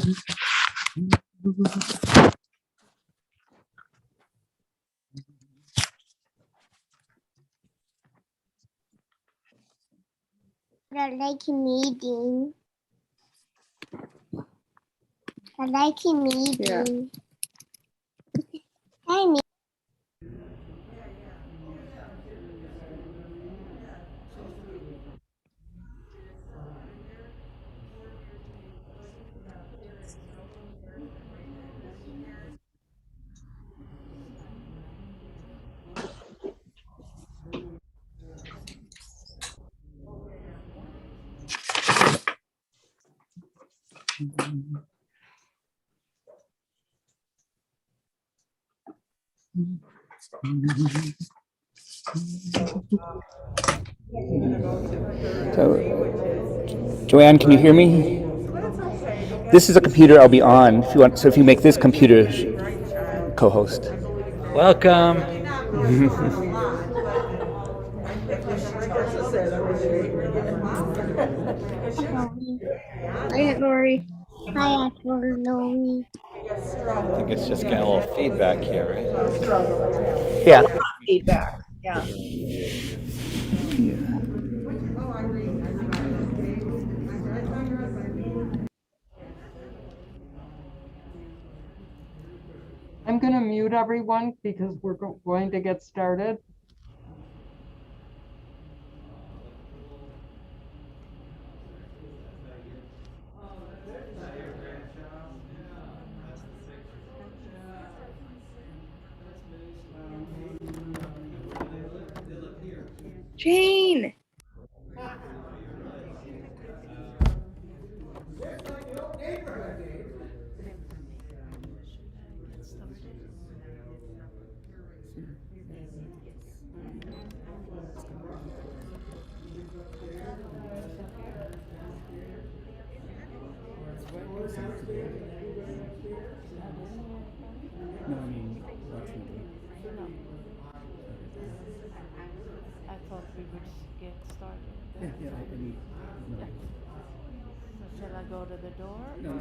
I like meeting. I like meeting. Yeah. I mean. So, Joanne, can you hear me? This is a computer I'll be on if you want. So if you make this computer co-host. Welcome. Hi, Aunt Lori. Hi, Aunt Lori. I think it's just getting a little feedback here, right? Yeah. Feedback. Yeah. I'm going to mute everyone because we're going to get started. Jane. No, I mean, watching. I thought we would get started. Yeah, I mean, no. So shall I go to the door? No.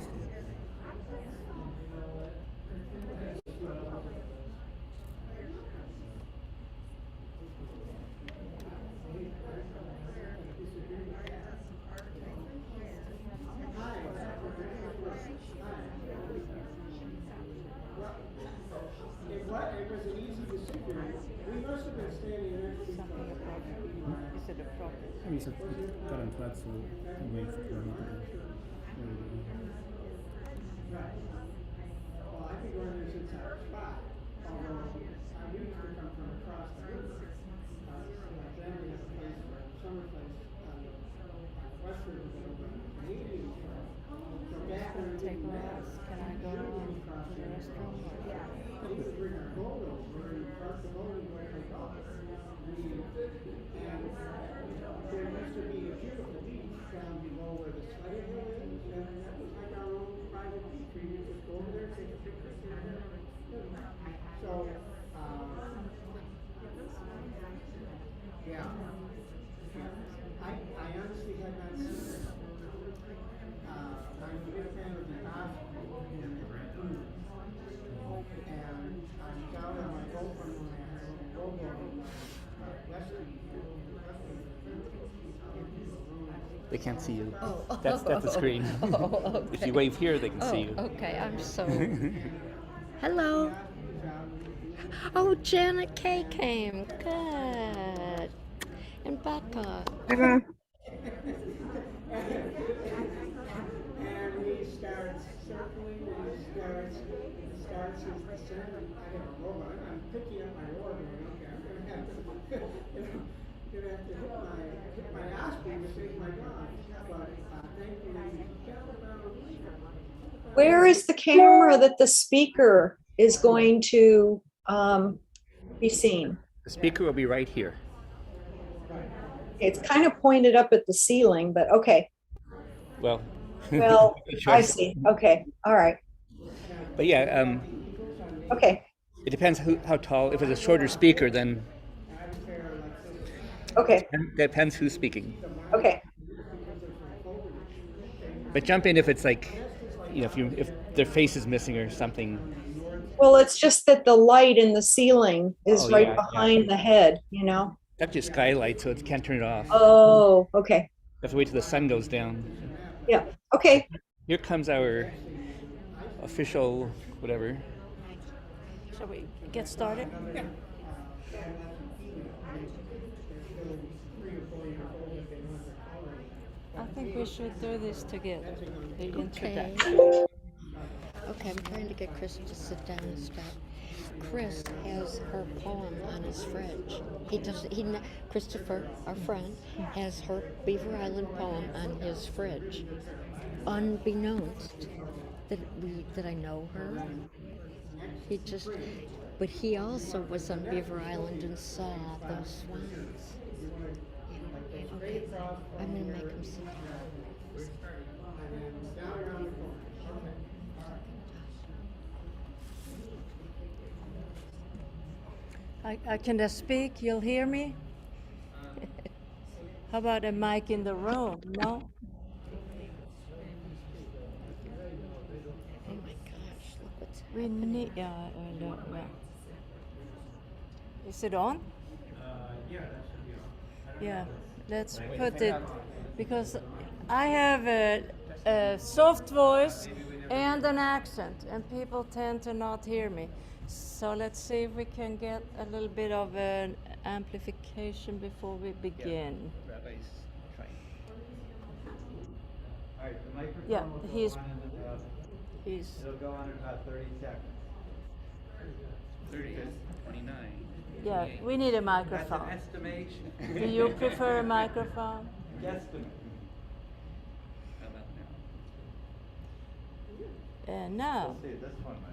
It was an easy decision. We must have been standing next to each other. Is it a problem? I mean, so got on flat, so I wait for him to Well, I've been going there since I was 5. Although I used to come from across the river. Then we have a place, summer place on the west river that opened in the 80s. So back when we Take didn't a have, rest. Can I go to the restroom? we would bring our boat over and park the boat and go play golf. And there used to be a beautiful beach down below where the sledding hill is, and that was like our own private beach. We would just go over there, take a picture. So, yeah. I honestly had not seen it. I'm a big fan of the Osprey and I was out on my boat when I had a little rowboat Westie. They can't see you. Oh. That's the screen. Oh, okay. If you wave here, they can see you. Okay, I'm so. Hello. Oh, Janet K came. Good. And Becca. And he starts circling, and he starts his descent. I don't know, but I'm picking up my oar going, okay, I'm going to have to, gonna have to hit my Osprey to save my dog. But thankfully, he got around. Where is the camera that the speaker is going to be seen? The speaker will be right here. It's kind of pointed up at the ceiling, but okay. Well. Well, I see. Okay. All right. But yeah. Okay. It depends how tall. If it's a shorter speaker, then. Okay. Depends who's speaking. Okay. But jump in if it's like if their face is missing or something. Well, it's just that the light in the ceiling is Oh, right yeah, behind the head, you know? That's just skylight, so it can't turn it off. Oh, okay. Have to wait till the sun goes down. Yeah, okay. Here comes our official whatever. Shall we get started? I think we should do this together. The introduction. Okay, I'm trying to get Chris to sit down and stop. Chris has her poem on his fridge. Christopher, our friend, has her Beaver Island poem on his fridge. Unbeknownst that I know her. But he also was on Beaver Island and saw those swans. Yeah, okay. I'm gonna make him sit down. I can just speak, you'll hear me? How about a mic in the room? No? Oh my gosh, look what's We need, yeah. Is it on? Yeah, that should be on. Yeah, let's put it, because I have a soft voice and an accent, and people tend to not hear me. So let's see if we can get a little bit of an amplification before we begin. Rabbi's trying. All right, the microphone Yeah, will go he's- on in about, He's, it'll go on in about 30 seconds. 30, 29. yeah, we need a That's microphone. an estimation. Do you prefer a microphone? Guesstimate. How about now? No. Let's see, this one might.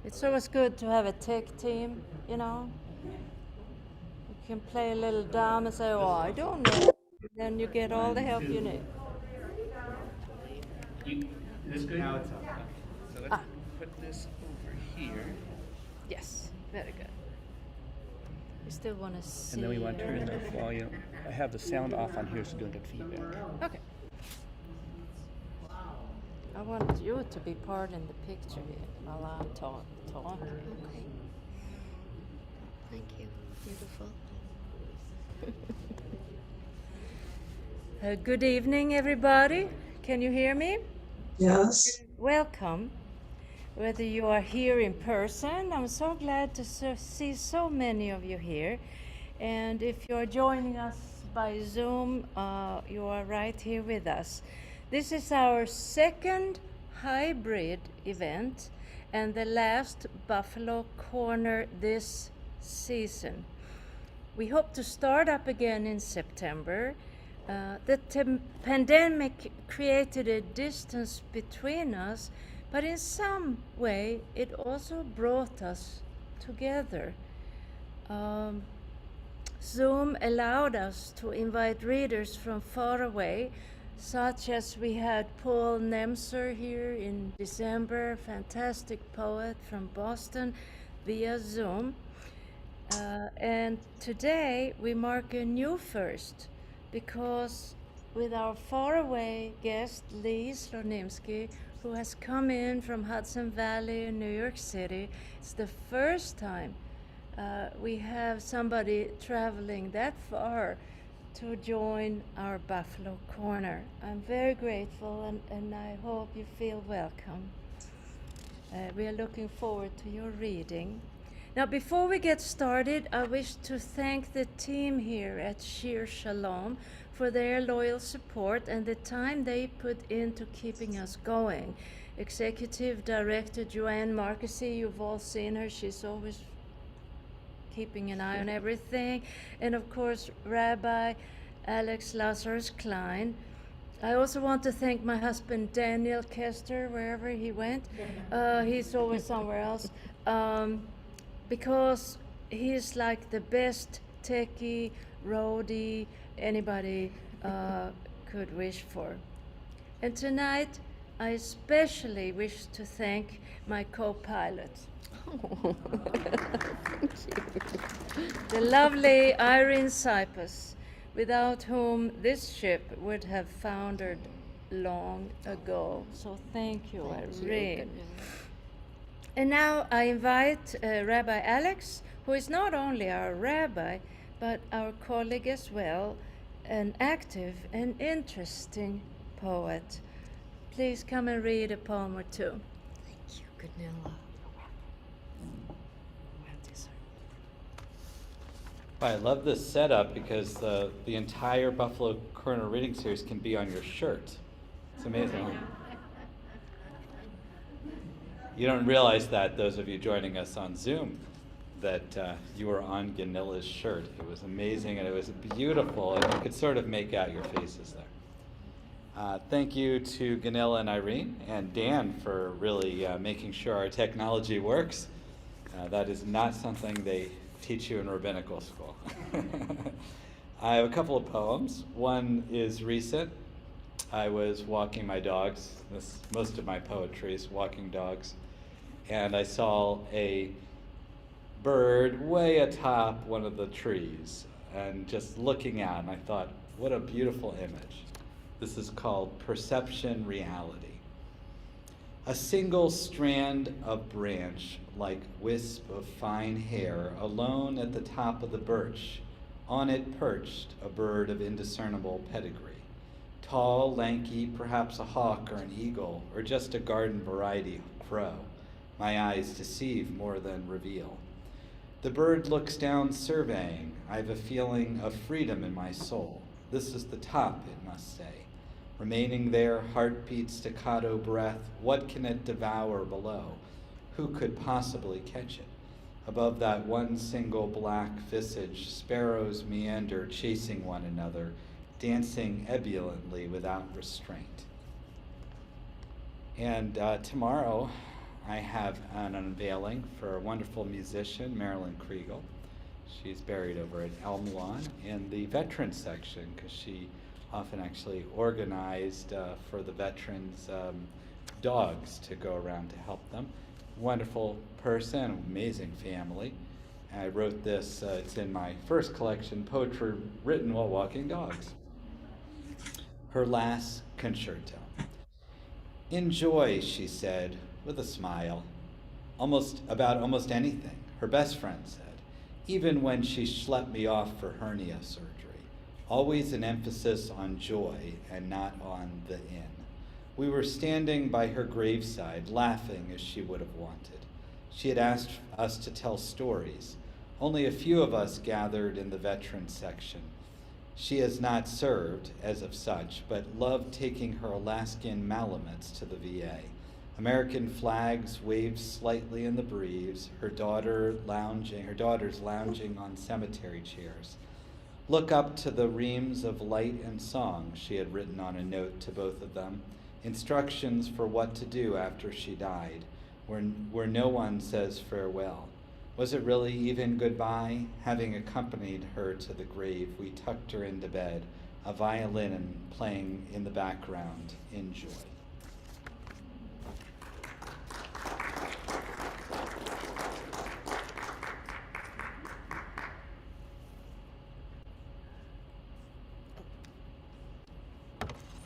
It's always good to have a tech team, you know. You can play a little dumb and say, oh, I don't know. Then you get all the help you need. Is this good? Now it's on. So let's put this over here. Yes, very good. We still want to see. And then we want to turn the volume. I have the sound off on here so you don't get feedback. Okay. I want you to be part in the picture here while I'm talking. okay. Thank you. Beautiful. Good evening, everybody. Can you hear me? Yes. Welcome. Whether you are here in person, I'm so glad to see so many of you here. And if you are joining us by Zoom, you are right here with us. This is our second hybrid event and the last Buffalo Corner this season. We hope to start up again in September. The pandemic created a distance between us, but in some way it also brought us together. Zoom allowed us to invite readers from far away, such as we had Paul Nemser here in December, fantastic poet from Boston, via Zoom. And today we mark a new first, because with our faraway guest Lee Slimsky, who has come in from Hudson Valley in New York City, it's the first time we have somebody traveling that far to join our Buffalo Corner. I'm very grateful and I hope you feel welcome. We are looking forward to your reading. Now, before we get started, I wish to thank the team here at Shir Shalom for their loyal support and the time they put into keeping us going. Executive Director Joanne Marquesi, you've all seen her. She's always keeping an eye on everything. And of course, Rabbi Alex Lazarus Klein. I also want to thank my husband Daniel Kester, wherever he went. He's always somewhere else. Because he's like the best techie, roadie anybody could wish for. And tonight, I especially wish to thank my co-pilot. Thank you. The lovely Irene Cyprus, without whom this ship would have foundered long ago. So thank you, Irene. And now I invite Rabbi Alex, who is not only our rabbi, but our colleague as well, an active and interesting poet. Please come and read a poem or two. Thank you, Gunilla. I love this setup because the entire Buffalo Corner reading series can be on your shirt. It's amazing. You don't realize that, those of you joining us on Zoom, that you were on Gunilla's shirt. It was amazing and it was beautiful, and you could sort of make out your faces there. Thank you to Gunilla and Irene and Dan for really making sure our technology works. That is not something they teach you in rabbinical school. I have a couple of poems. One is recent. I was walking my dogs. Most of my poetry is walking dogs. And I saw a bird way atop one of the trees and just looking out, and I thought, what a beautiful image. This is called Perception Reality. A single strand of branch, like wisp of fine hair, alone at the top of the birch. On it perched a bird of indiscernible pedigree. Tall, lanky, perhaps a hawk or an eagle, or just a garden variety crow. My eyes deceive more than reveal. The bird looks down surveying. I have a feeling of freedom in my soul. This is the top, it must say. Remaining there, heartbeat, staccato breath, what can it devour below? Who could possibly catch it? Above that one single black visage, sparrows meander, chasing one another, dancing ebulliently without restraint. And tomorrow, I have an unveiling for a wonderful musician, Marilyn Kriegel. She's buried over at Elm Lawn in the veterans section, because she often actually organized for the veterans dogs to go around to help them. Wonderful person, amazing family. I wrote this, it's in my first collection, Poetry Written While Walking Dogs. Her last concerto. Enjoy, she said, with a smile, about almost anything, her best friend said, even when she schlepped me off for hernia surgery. Always an emphasis on joy and not on the in. We were standing by her graveside, laughing as she would have wanted. She had asked us to tell stories. Only a few of us gathered in the veterans section. She has not served as of such, but loved taking her Alaskan Malamutes to the VA. American flags waved slightly in the breeze, her daughters lounging on cemetery chairs. Look up to the reams of light and song, she had written on a note to both of them, instructions for what to do after she died, where no one says farewell. Was it really even goodbye? Having accompanied her to the grave, we tucked her into bed, a violin playing in the background in joy.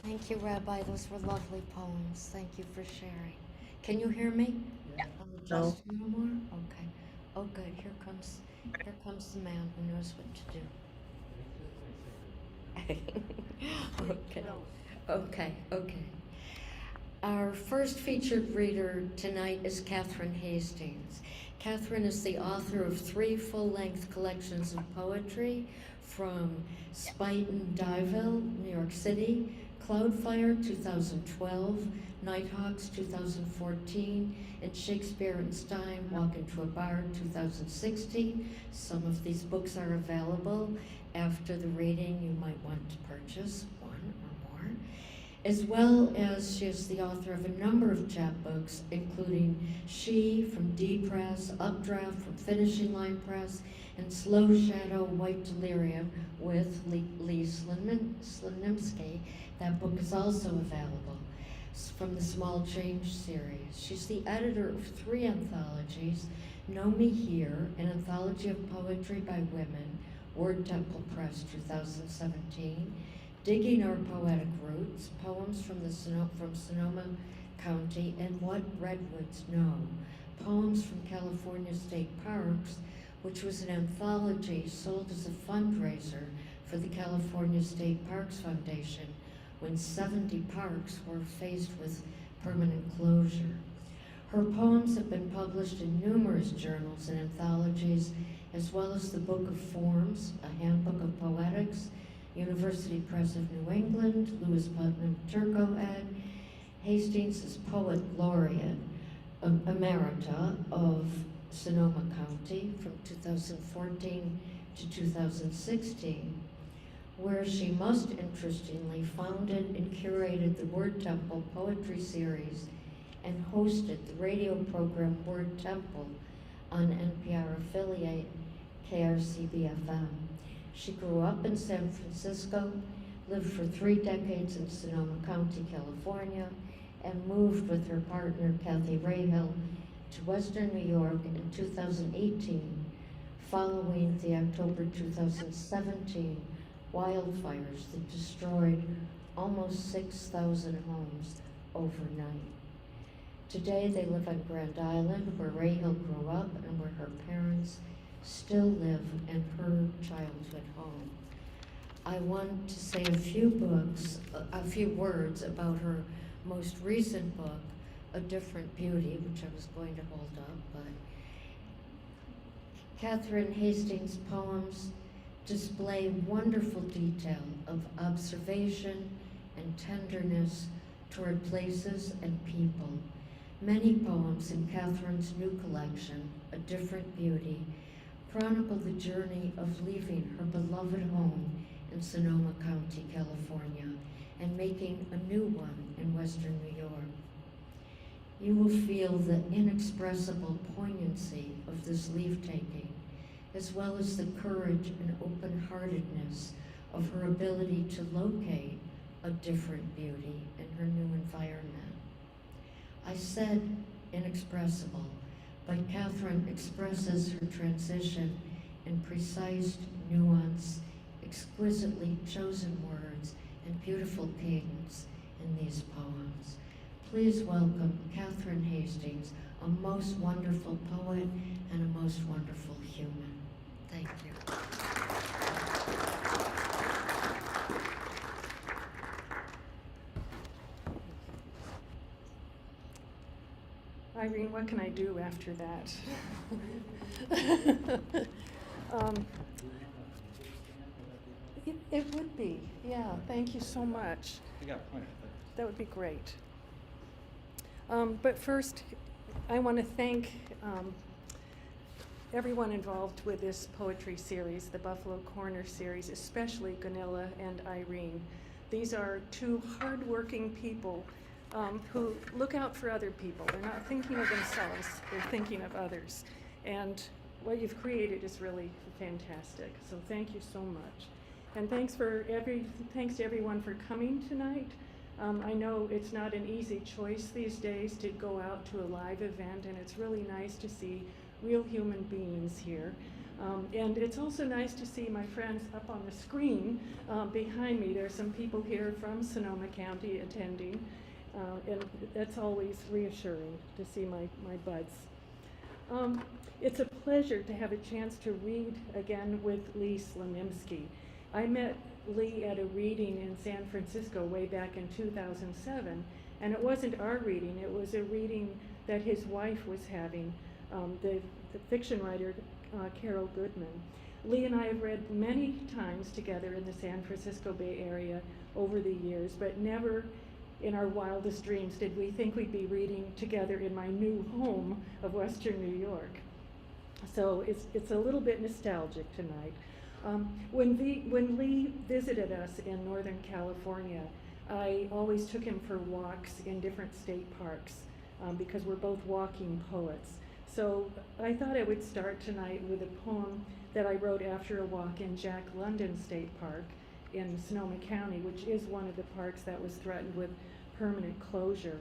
Thank you, Rabbi. Those were lovely poems. Thank you for sharing. Can you hear me? Just a little more? Okay. Oh, good. Here comes the man who knows what to do. Okay. Our first featured reader tonight is Catherine Hastings. Catherine is the author of 3 full-length collections of poetry from Spuyten Duyvil, New York City, Cloudfire, 2012, Nighthawks, 2014, and Shakespeare and Stein, Walk into a Bar, 2016. Some of these books are available. After the reading, you might want to purchase one or more. As well as she is the author of a number of chapbooks, including She from D Press, Updraft from Finishing Line Press, and Slow Shadow, White Delirium with Lee Slimsky. That book is also available from the Small Change series. She's the editor of 3 anthologies, Know Me Here, an anthology of poetry by women, Word Temple Press, 2017. Digging Our Poetic Roots, Poems from Sonoma County and What Redwoods Know, Poems from California State Parks, which was an anthology sold as a fundraiser for the California State Parks Foundation when 70 parks were faced with permanent closure. Her poems have been published in numerous journals and anthologies, as well as the Book of Forms, a handbook of poetics, University Press of New England, Louis Putnam Turco Ed, Hastings' poet Gloria Emerita of Sonoma County from 2014 to 2016, where she most interestingly founded and curated the Word Temple Poetry Series and hosted the radio program Word Temple on NPR affiliate KRCB-FM. She grew up in San Francisco, lived for 3 decades in Sonoma County, California, and moved with her partner Kathy Rahill to Western New York in 2018, following the October 2017 wildfires that destroyed almost 6,000 homes overnight. Today they live on Grand Island, where Rahill grew up and where her parents still live in her childhood home. I want to say a few words about her most recent book, A Different Beauty, which I was going to hold up, but Catherine Hastings' poems display wonderful detail of observation and tenderness toward places and people. Many poems in Catherine's new collection, A Different Beauty, chronicle the journey of leaving her beloved home in Sonoma County, California, and making a new one in Western New York. You will feel the inexpressible poignancy of this leave-taking, as well as the courage and open-heartedness of her ability to locate a different beauty in her new environment. I said inexpressible, but Catherine expresses her transition in precise, nuanced, exquisitely chosen words and beautiful cadence in these poems. Please welcome Catherine Hastings, a most wonderful poet and a most wonderful human. Thank you. Irene, what can I do after that? It would be, yeah. Thank you so much. You got a point, I think. That would be great. But first, I want to thank everyone involved with this poetry series, the Buffalo Corner series, especially Gunilla and Irene. These are 2 hardworking people who look out for other people. They're not thinking of themselves, they're thinking of others. And what you've created is really fantastic. So thank you so much. And thanks to everyone for coming tonight. I know it's not an easy choice these days to go out to a live event, and it's really nice to see real human beings here. And it's also nice to see my friends up on the screen behind me. There's some people here from Sonoma County attending, and that's always reassuring to see my buds. It's a pleasure to have a chance to read again with Lee Slimsky. I met Lee at a reading in San Francisco way back in 2007, and it wasn't our reading, it was a reading that his wife was having, the fiction writer Carol Goodman. Lee and I have read many times together in the San Francisco Bay Area over the years, but never in our wildest dreams did we think we'd be reading together in my new home of Western New York. So it's a little bit nostalgic tonight. When Lee visited us in Northern California, I always took him for walks in different state parks because we're both walking poets. So I thought I would start tonight with a poem that I wrote after a walk in Jack London State Park in Sonoma County, which is one of the parks that was threatened with permanent closure.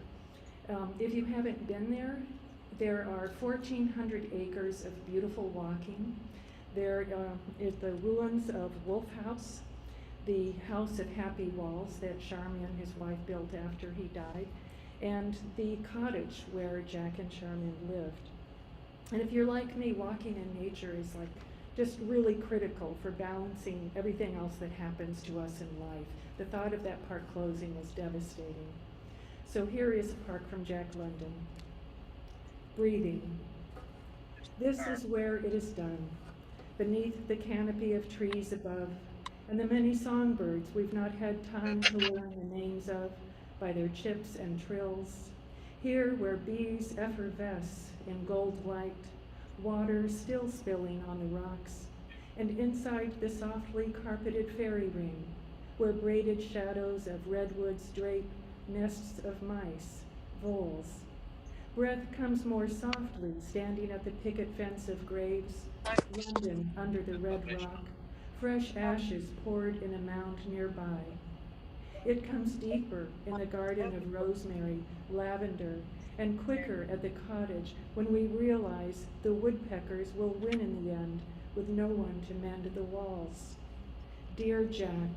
If you haven't been there, there are 1,400 acres of beautiful walking. There is the ruins of Wolf House, the House of Happy Walls that Charmian, his wife, built after he died, and the cottage where Jack and Charmian lived. And if you're like me, walking in nature is like just really critical for balancing everything else that happens to us in life. The thought of that park closing was devastating. So here is a park from Jack London. Breathing. This is where it is done, beneath the canopy of trees above, and the many songbirds we've not had time to learn the names of by their chips and trills. Here where bees effervesce in gold light, water still spilling on the rocks, and inside the softly carpeted fairy ring, where braided shadows of redwoods drape nests of mice, voles. Breath comes more softly, standing at the picket fence of graves, London under the red rock, fresh ashes poured in a mound nearby. It comes deeper in the garden of rosemary, lavender, and quicker at the cottage when we realize the woodpeckers will win in the end with no one to mend the walls. Dear Jack,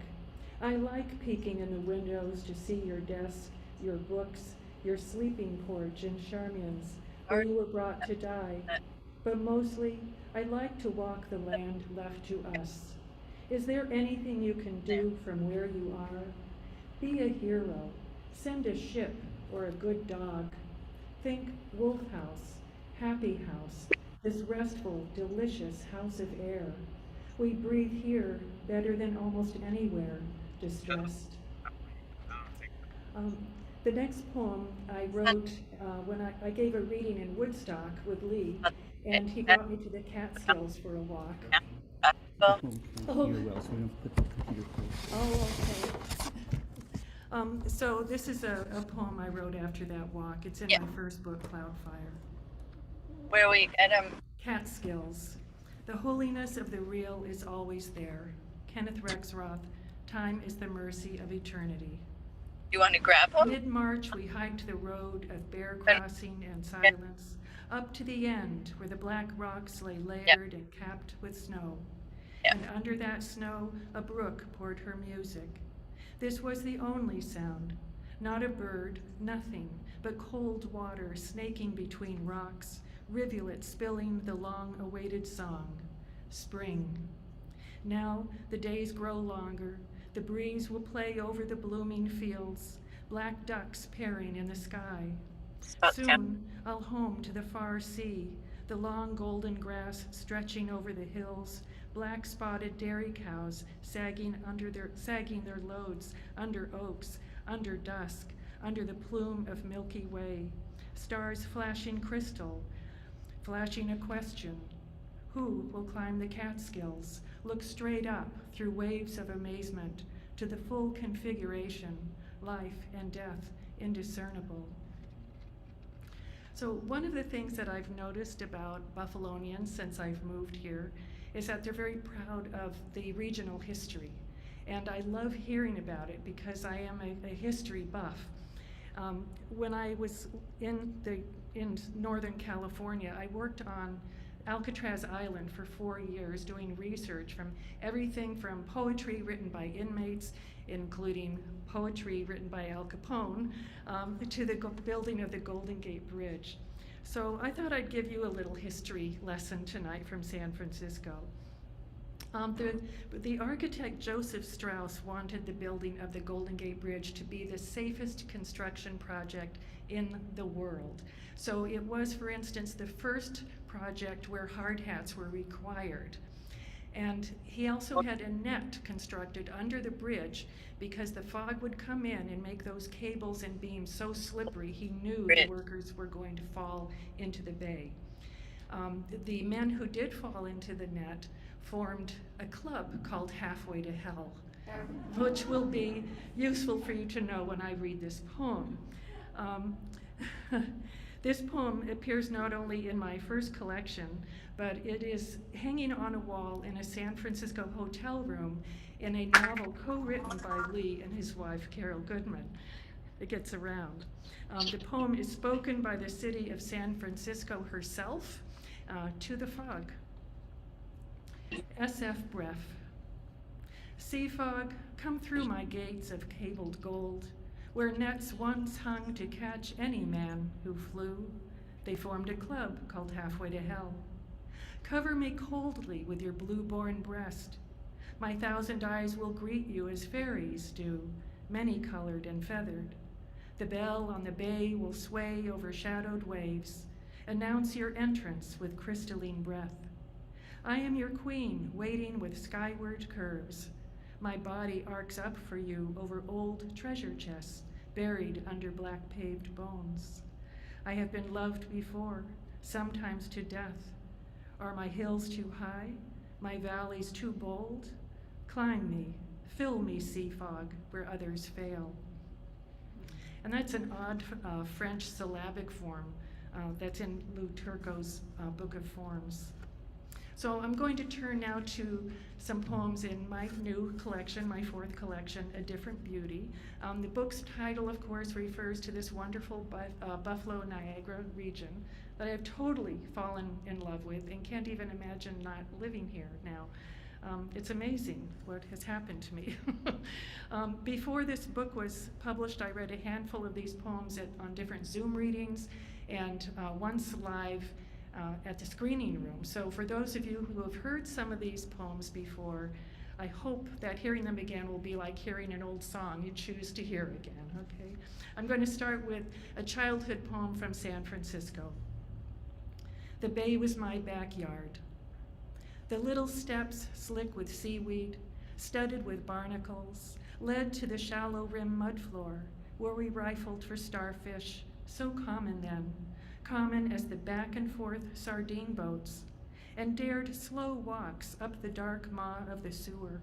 I like peeking in the windows to see your desk, your books, your sleeping porch in Charmian's, where you were brought to die. But mostly, I like to walk the land left to us. Is there anything you can do from where you are? Be a hero. Send a ship or a good dog. Think Wolf House, Happy House, this restful, delicious house of air. We breathe here better than almost anywhere, distressed. The next poem I wrote when I gave a reading in Woodstock with Lee, and he brought me to the Catskills for a walk. Oh, well, so we don't put the computer close. Oh, okay. So this is a poem I wrote after that walk. It's in my first book, Cloudfire. Where we get them? Catskills. The holiness of the real is always there. Kenneth Rexroth, Time is the Mercy of Eternity. You want to grab them? Mid-March, we hiked the road of bear crossing and silence, up to the end where the black rocks lay layered and capped with snow. And under that snow, a brook poured her music. This was the only sound. Not a bird, nothing, but cold water snaking between rocks, rivulets spilling the long-awaited song. Spring. Now the days grow longer. The breeze will play over the blooming fields, black ducks pairing in the sky. Soon I'll home to the far sea, the long golden grass stretching over the hills, black spotted dairy cows sagging their loads under oaks, under dusk, under the plume of Milky Way, stars flashing crystal, flashing a question. Who will climb the Catskills, look straight up through waves of amazement to the full configuration, life and death indiscernible? So one of the things that I've noticed about Buffalonians since I've moved here is that they're very proud of the regional history. And I love hearing about it because I am a history buff. When I was in Northern California, I worked on Alcatraz Island for 4 years doing research from everything from poetry written by inmates, including poetry written by Al Capone, to the building of the Golden Gate Bridge. So I thought I'd give you a little history lesson tonight from San Francisco. The architect Joseph Strauss wanted the building of the Golden Gate Bridge to be the safest construction project in the world. So it was, for instance, the first project where hard hats were required. And he also had a net constructed under the bridge because the fog would come in and make those cables and beams so slippery he knew the workers were going to fall into the bay. The men who did fall into the net formed a club called Halfway to Hell, which will be useful for you to know when I read this poem. This poem appears not only in my first collection, but it is hanging on a wall in a San Francisco hotel room in a novel co-written by Lee and his wife, Carol Goodman. It gets around. The poem is spoken by the city of San Francisco herself to the fog. SF Breath. Sea fog, come through my gates of cabled gold, where nets once hung to catch any man who flew. They formed a club called Halfway to Hell. Cover me coldly with your blue-born breast. My 1,000 eyes will greet you as fairies do, many-colored and feathered. The bell on the bay will sway over shadowed waves, announce your entrance with crystalline breath. I am your queen, waiting with skyward curves. My body arcs up for you over old treasure chests, buried under black paved bones. I have been loved before, sometimes to death. Are my hills too high, my valleys too bold? Climb me, fill me, sea fog, where others fail. And that's an odd French syllabic form that's in Lou Turco's Book of Forms. So I'm going to turn now to some poems in my new collection, my 4th collection, A Different Beauty. The book's title, of course, refers to this wonderful Buffalo, Niagara region that I've totally fallen in love with and can't even imagine not living here now. It's amazing what has happened to me. Before this book was published, I read a handful of these poems on different Zoom readings and once live at the screening room. So for those of you who have heard some of these poems before, I hope that hearing them again will be like hearing an old song you choose to hear again, okay? I'm going to start with a childhood poem from San Francisco. The bay was my backyard. The little steps, slick with seaweed, studded with barnacles, led to the shallow rim mud floor where we rifled for starfish, so common then, common as the back and forth sardine boats, and dared slow walks up the dark maw of the sewer.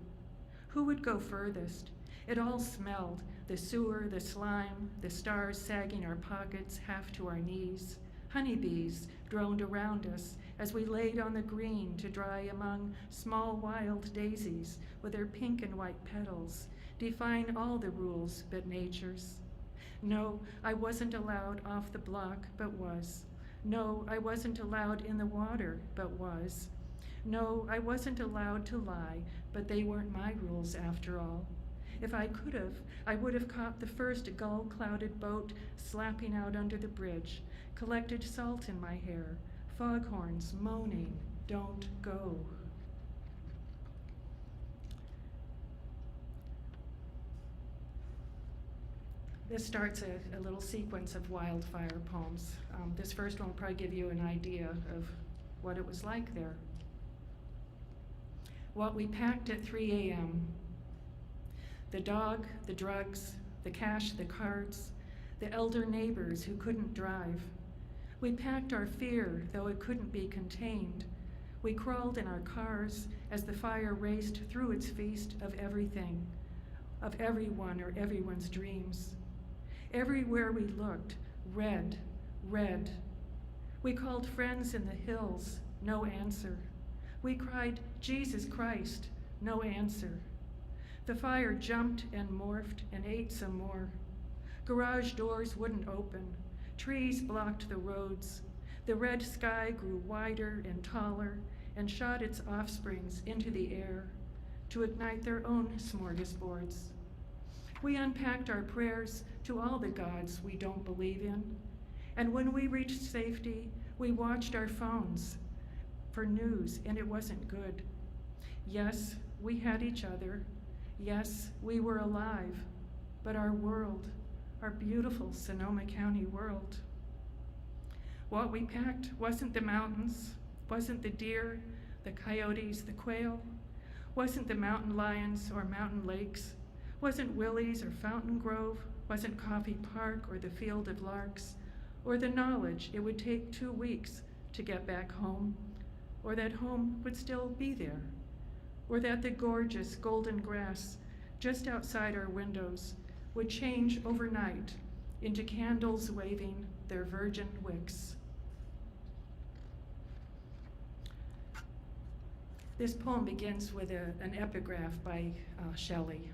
Who would go furthest? It all smelled, the sewer, the slime, the stars sagging our pockets half to our knees. Honeybees droned around us as we laid on the green to dry among small wild daisies with their pink and white petals, defying all the rules but nature's. No, I wasn't allowed off the block, but was. No, I wasn't allowed in the water, but was. No, I wasn't allowed to lie, but they weren't my rules after all. If I could have, I would have caught the first gull-clouded boat slapping out under the bridge, collected salt in my hair, foghorns moaning, "Don't go." This starts a little sequence of wildfire poems. This first one will probably give you an idea of what it was like there. What we packed at 3 a.m. The dog, the drugs, the cash, the cards, the elder neighbors who couldn't drive. We packed our fear, though it couldn't be contained. We crawled in our cars as the fire raced through its feast of everything, of everyone or everyone's dreams. Everywhere we looked, red, red. We called friends in the hills, no answer. We cried, "Jesus Christ," no answer. The fire jumped and morphed and ate some more. Garage doors wouldn't open. Trees blocked the roads. The red sky grew wider and taller and shot its offsprings into the air to ignite their own smorgasbords. We unpacked our prayers to all the gods we don't believe in, and when we reached safety, we watched our phones for news, and it wasn't good. Yes, we had each other. Yes, we were alive, but our world, our beautiful Sonoma County world. What we packed wasn't the mountains, wasn't the deer, the coyotes, the quail, wasn't the mountain lions or mountain lakes, wasn't Willie's or Fountain Grove, wasn't Coffee Park or the Field of Larks, or the knowledge it would take 2 weeks to get back home, or that home would still be there, or that the gorgeous golden grass just outside our windows would change overnight into candles waving their virgin wicks. This poem begins with an epigraph by Shelley.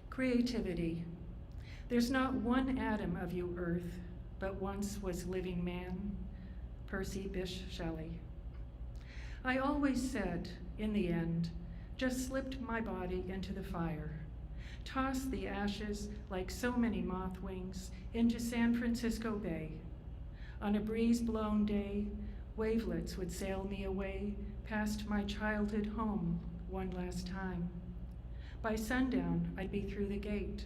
Creativity. There's not one atom of you, earth, but once was living man. Percy Bysshe Shelley. I always said, in the end, just slipped my body into the fire, tossed the ashes like so many moth wings into San Francisco Bay. On a breeze-blown day, wavelets would sail me away past my childhood home one last time. By sundown, I'd be through the gate.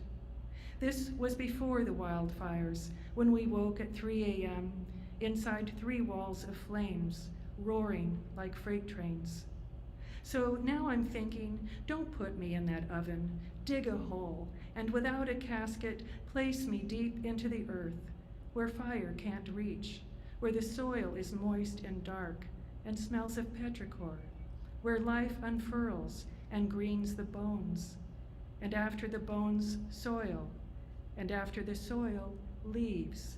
This was before the wildfires, when we woke at 3 a.m. inside 3 walls of flames, roaring like freight trains. So now I'm thinking, don't put me in that oven, dig a hole, and without a casket, place me deep into the earth, where fire can't reach, where the soil is moist and dark and smells of petrichor, where life unfurls and greens the bones, and after the bones, soil, and after the soil, leaves,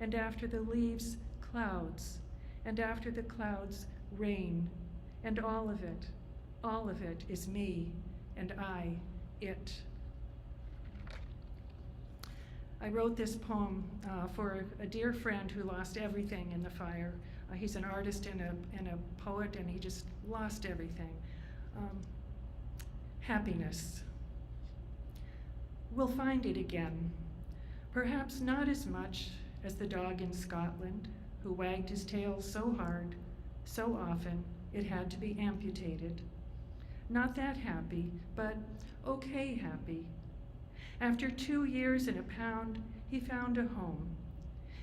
and after the leaves, clouds, and after the clouds, rain, and all of it is me, and I, it. I wrote this poem for a dear friend who lost everything in the fire. He's an artist and a poet, and he just lost everything. Happiness. We'll find it again. Perhaps not as much as the dog in Scotland who wagged his tail so hard, so often, it had to be amputated. Not that happy, but okay happy. After 2 years in a pound, he found a home.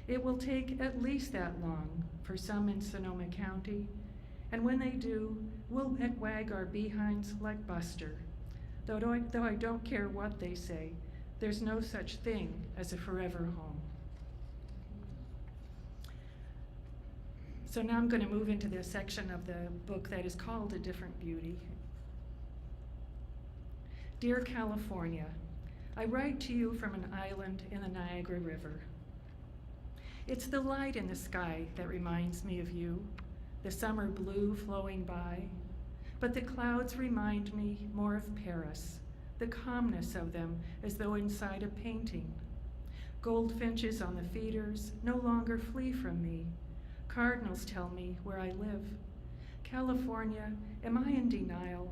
It will take at least that long for some in Sonoma County, and when they do, we'll wag our behinds like Buster. Though I don't care what they say, there's no such thing as a forever home. So now I'm going to move into the section of the book that is called A Different Beauty. Dear California, I write to you from an island in the Niagara River. It's the light in the sky that reminds me of you, the summer blue flowing by, but the clouds remind me more of Paris, the calmness of them as though inside a painting. Goldfinches on the feeders no longer flee from me. Cardinals tell me where I live. California, am I in denial?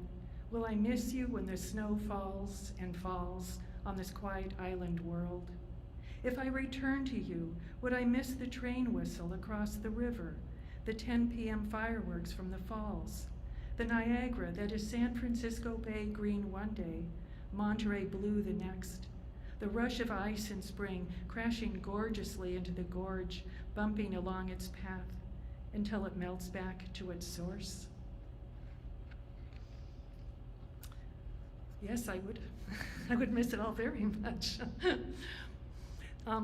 Will I miss you when the snow falls and falls on this quiet island world? If I return to you, would I miss the train whistle across the river, the 10 p.m. fireworks from the falls, the Niagara that is San Francisco Bay green one day, Monterey blue the next, the rush of ice in spring crashing gorgeously into the gorge, bumping along its path until it melts back to its source? Yes, I would. I would miss it all very much.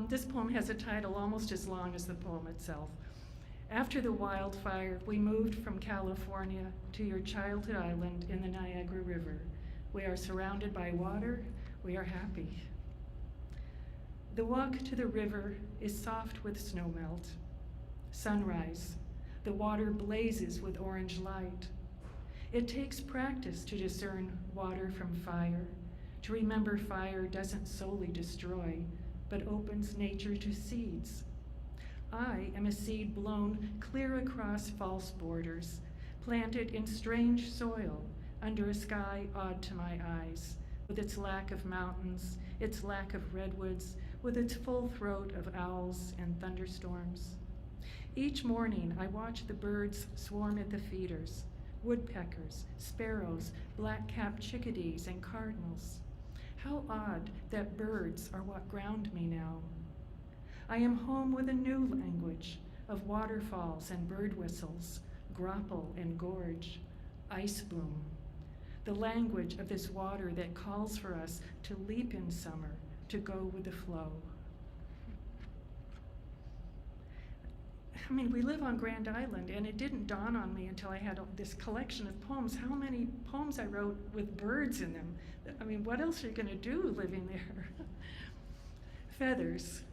This poem has a title almost as long as the poem itself. After the wildfire, we moved from California to your childhood island in the Niagara River. We are surrounded by water. We are happy. The walk to the river is soft with snowmelt. Sunrise. The water blazes with orange light. It takes practice to discern water from fire, to remember fire doesn't solely destroy, but opens nature to seeds. I am a seed blown clear across false borders, planted in strange soil under a sky odd to my eyes, with its lack of mountains, its lack of redwoods, with its full throat of owls and thunderstorms. Each morning I watch the birds swarm at the feeders, woodpeckers, sparrows, black-capped chickadees, and cardinals. How odd that birds are what ground me now. I am home with a new language of waterfalls and bird whistles, grapple and gorge, ice boom. The language of this water that calls for us to leap in summer, to go with the flow. I mean, we live on Grand Island, and it didn't dawn on me until I had this collection of poems, how many poems I wrote with birds in them. I mean, what else are you gonna do living there? Feathers.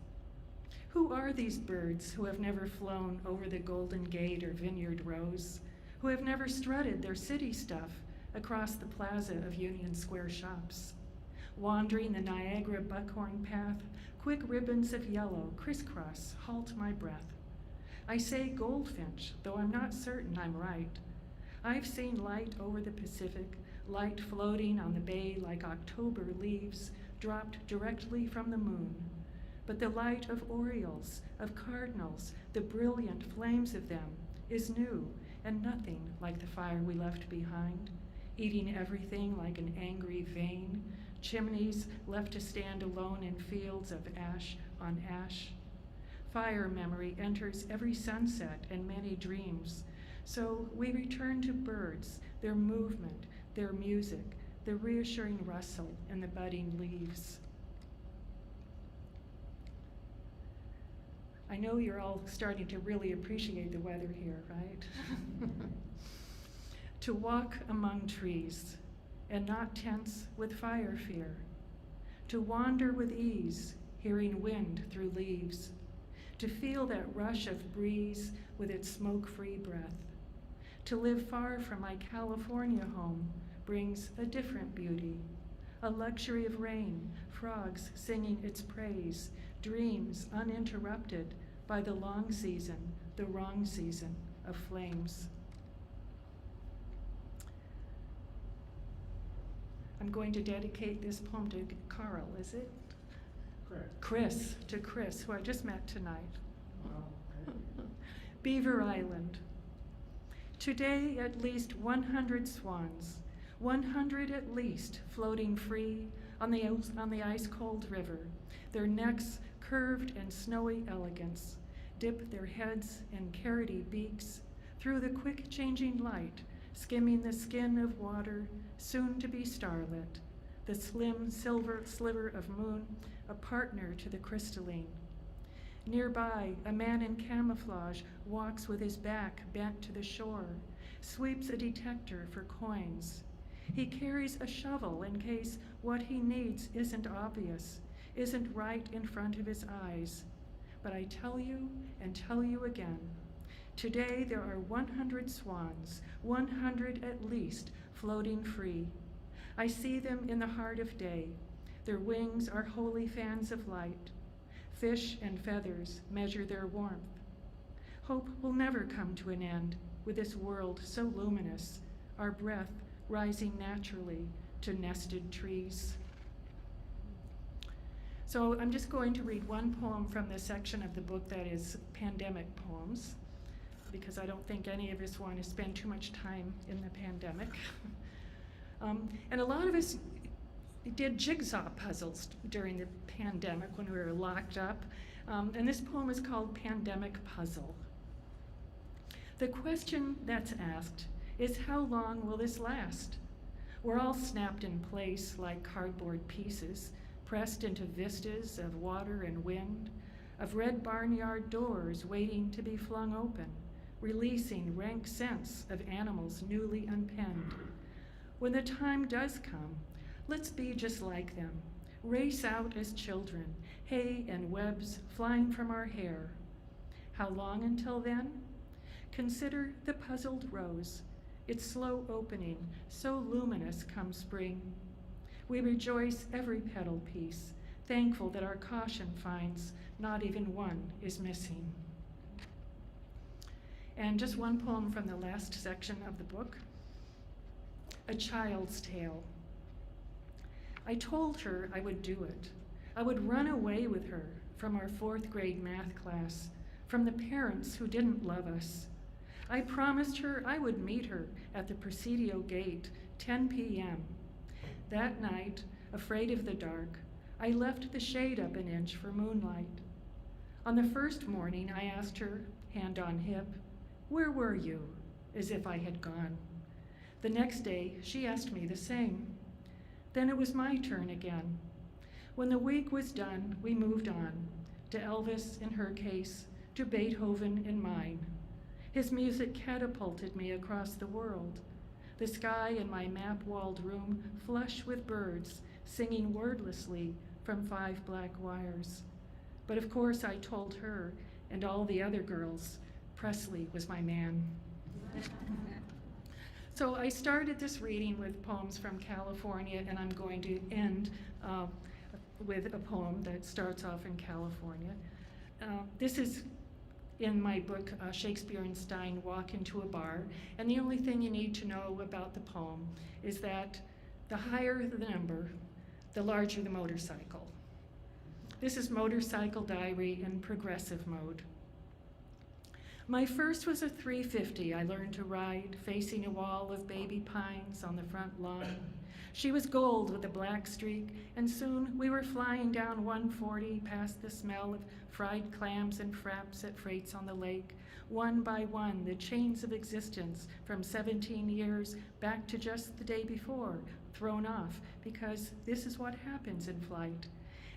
Who are these birds who have never flown over the Golden Gate or Vineyard Rose, who have never strutted their city stuff across the plaza of Union Square shops? Wandering the Niagara buckhorn path, quick ribbons of yellow crisscross halt my breath. I say goldfinch, though I'm not certain I'm right. I've seen light over the Pacific, light floating on the bay like October leaves dropped directly from the moon. But the light of orioles, of cardinals, the brilliant flames of them, is new and nothing like the fire we left behind, eating everything like an angry vein, chimneys left to stand alone in fields of ash on ash. Fire memory enters every sunset and many dreams. So we return to birds, their movement, their music, the reassuring rustle in the budding leaves. I know you're all starting to really appreciate the weather here, right? To walk among trees and not tense with fire fear. To wander with ease, hearing wind through leaves. To feel that rush of breeze with its smoke-free breath. To live far from my California home brings a different beauty, a luxury of rain, frogs singing its praise, dreams uninterrupted by the long season, the wrong season of flames. I'm going to dedicate this poem to Carl, is it? Chris, to Chris, who I just met tonight. Beaver Island. Today, at least 100 swans, 100 at least, floating free on the ice-cold river, their necks curved in snowy elegance, dip their heads in carroty beaks through the quick-changing light, skimming the skin of water, soon to be starlit, the slim silver sliver of moon, a partner to the crystalline. Nearby, a man in camouflage walks with his back bent to the shore, sweeps a detector for coins. He carries a shovel in case what he needs isn't obvious, isn't right in front of his eyes. But I tell you and tell you again, today there are 100 swans, 100 at least, floating free. I see them in the heart of day. Their wings are holy fans of light. Fish and feathers measure their warmth. Hope will never come to an end with this world so luminous, our breath rising naturally to nested trees. So I'm just going to read one poem from the section of the book that is pandemic poems, because I don't think any of us want to spend too much time in the pandemic. And a lot of us did jigsaw puzzles during the pandemic when we were locked up. And this poem is called Pandemic Puzzle. The question that's asked is, how long will this last? We're all snapped in place like cardboard pieces, pressed into vistas of water and wind, of red barnyard doors waiting to be flung open, releasing rank scents of animals newly unpenned. When the time does come, let's be just like them, race out as children, hay and webs flying from our hair. How long until then? Consider the puzzled rose, its slow opening, so luminous come spring. We rejoice every petal piece, thankful that our caution finds not even one is missing. And just one poem from the last section of the book, A Child's Tale. I told her I would do it. I would run away with her from our 4th grade math class, from the parents who didn't love us. I promised her I would meet her at the Presidio gate, 10 p.m. That night, afraid of the dark, I left the shade up an inch for moonlight. On the first morning, I asked her, hand on hip, "Where were you?" as if I had gone. The next day, she asked me the same. Then it was my turn again. When the week was done, we moved on, to Elvis in her case, to Beethoven in mine. His music catapulted me across the world. The sky in my map-walled room flush with birds, singing wordlessly from 5 black wires. But of course I told her and all the other girls, Presley was my man. So I started this reading with poems from California, and I'm going to end with a poem that starts off in California. This is in my book, Shakespeare and Stein walk into a bar, and the only thing you need to know about the poem is that the higher the number, the larger the motorcycle. This is Motorcycle Diary in progressive mode. My first was a 350 I learned to ride, facing a wall of baby pines on the front lawn. She was gold with a black streak, and soon we were flying down 140 past the smell of fried clams and fraps at freights on the lake. One by one, the chains of existence from 17 years back to just the day before, thrown off, because this is what happens in flight.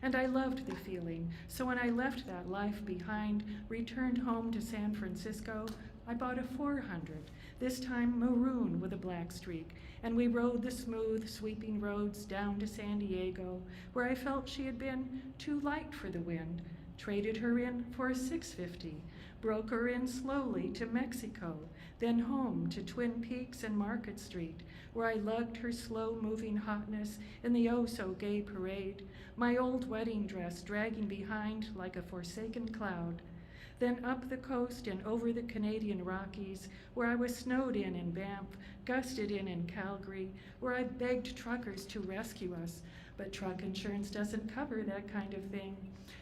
And I loved the feeling, so when I left that life behind, returned home to San Francisco, I bought a 400, this time maroon with a black streak, and we rode the smooth, sweeping roads down to San Diego, where I felt she had been too light for the wind, traded her in for a 650, broke her in slowly to Mexico, then home to Twin Peaks and Market Street, where I lugged her slow-moving hotness in the oh-so-gay parade, my old wedding dress dragging behind like a forsaken cloud. Then up the coast and over the Canadian Rockies, where I was snowed in Banff, gusted in Calgary, where I begged truckers to rescue us, but truck insurance doesn't cover that kind of thing.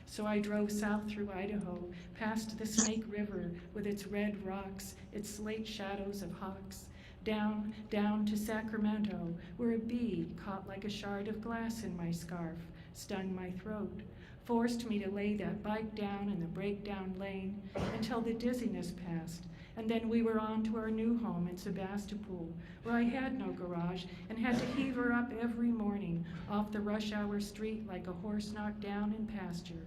So I drove south through Idaho, past the Snake River with its red rocks, its slate shadows of hawks, down to Sacramento, where a bee caught like a shard of glass in my scarf, stung my throat, forced me to lay that bike down in the breakdown lane until the dizziness passed, and then we were on to our new home in Sebastopol, where I had no garage and had to heave her up every morning off the rush hour street like a horse knocked down in pasture.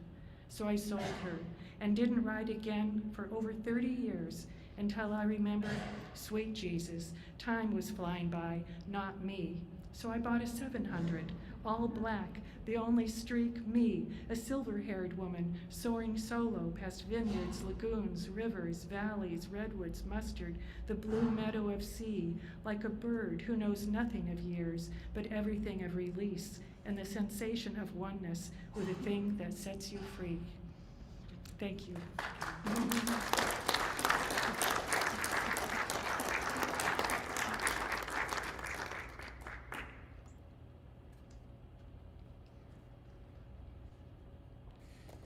So I sold her and didn't ride again for over 30 years until I remembered, sweet Jesus, time was flying by, not me. So I bought a 700, all black, the only streak me, a silver-haired woman, soaring solo past vineyards, lagoons, rivers, valleys, redwoods, mustard, the blue meadow of sea, like a bird who knows nothing of years, but everything of release, and the sensation of oneness with a thing that sets you free. Thank you.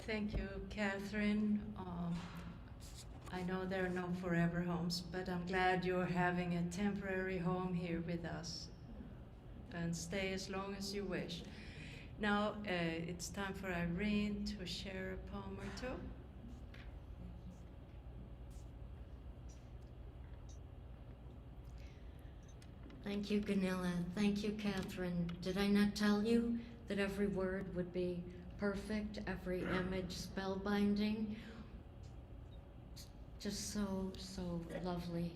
Thank you, Catherine. I know there are no forever homes, but I'm glad you're having a temporary home here with us. And stay as long as you wish. Now it's time for Irene to share a poem or two. Thank you, Gunilla. Thank you, Catherine. Did I not tell you that every word would be perfect, every image spellbinding? Just so lovely,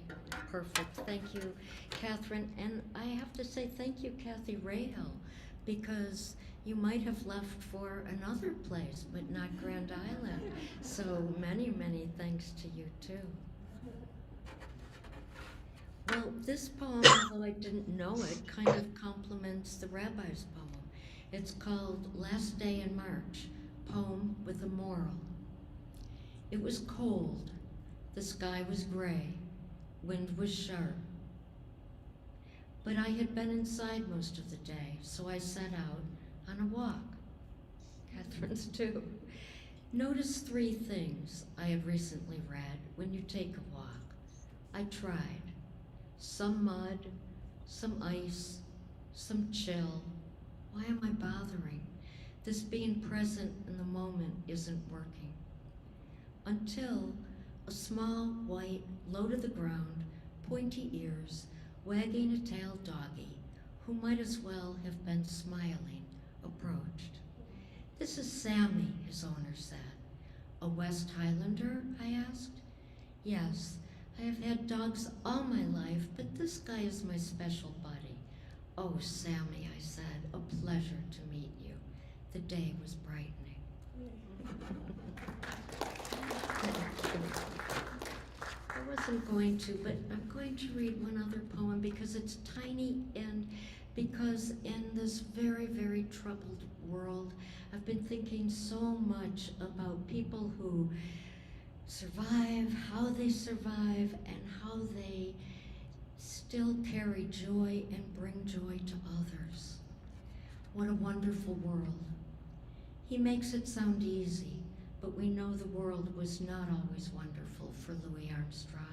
perfect. Thank you, Catherine. And I have to say thank you, Kathy Rahal, because you might have left for another place, but not Grand Island. So many, many thanks to you too. Well, this poem, although I didn't know it, kind of complements the rabbi's poem. It's called Last Day in March, Poem with a Moral. It was cold. The sky was gray. Wind was sharp. But I had been inside most of the day, so I set out on a walk. Catherine's too. Notice 3 things I had recently read when you take a walk. I tried. Some mud, some ice, some chill. Why am I bothering? This being present in the moment isn't working. Until a small, white, low to the ground, pointy ears, wagging a tail doggy, who might as well have been smiling, approached. This is Sammy, his owner said. A West Highlander, I asked. Yes, I have had dogs all my life, but this guy is my special buddy. Oh, Sammy, I said, a pleasure to meet you. The day was brightening. I wasn't going to, but I'm going to read one other poem because it's tiny and because in this very, very troubled world, I've been thinking so much about people who survive, how they survive, and how they still carry joy and bring joy to others. What a wonderful world. He makes it sound easy, but we know the world was not always wonderful for Louis Armstrong.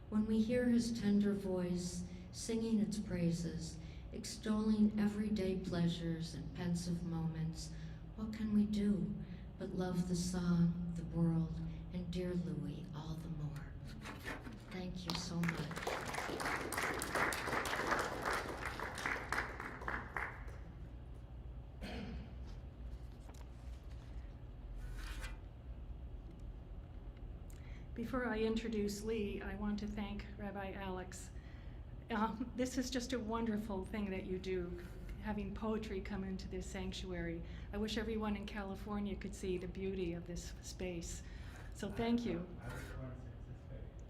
When we hear his tender voice singing its praises, extolling everyday pleasures and pensive moments, what can we do but love the song, the world, and dear Louis all the more? Thank you so much. Before I introduce Lee, I want to thank Rabbi Alex. This is just a wonderful thing that you do, having poetry come into this sanctuary. I wish everyone in California could see the beauty of this space. So thank you.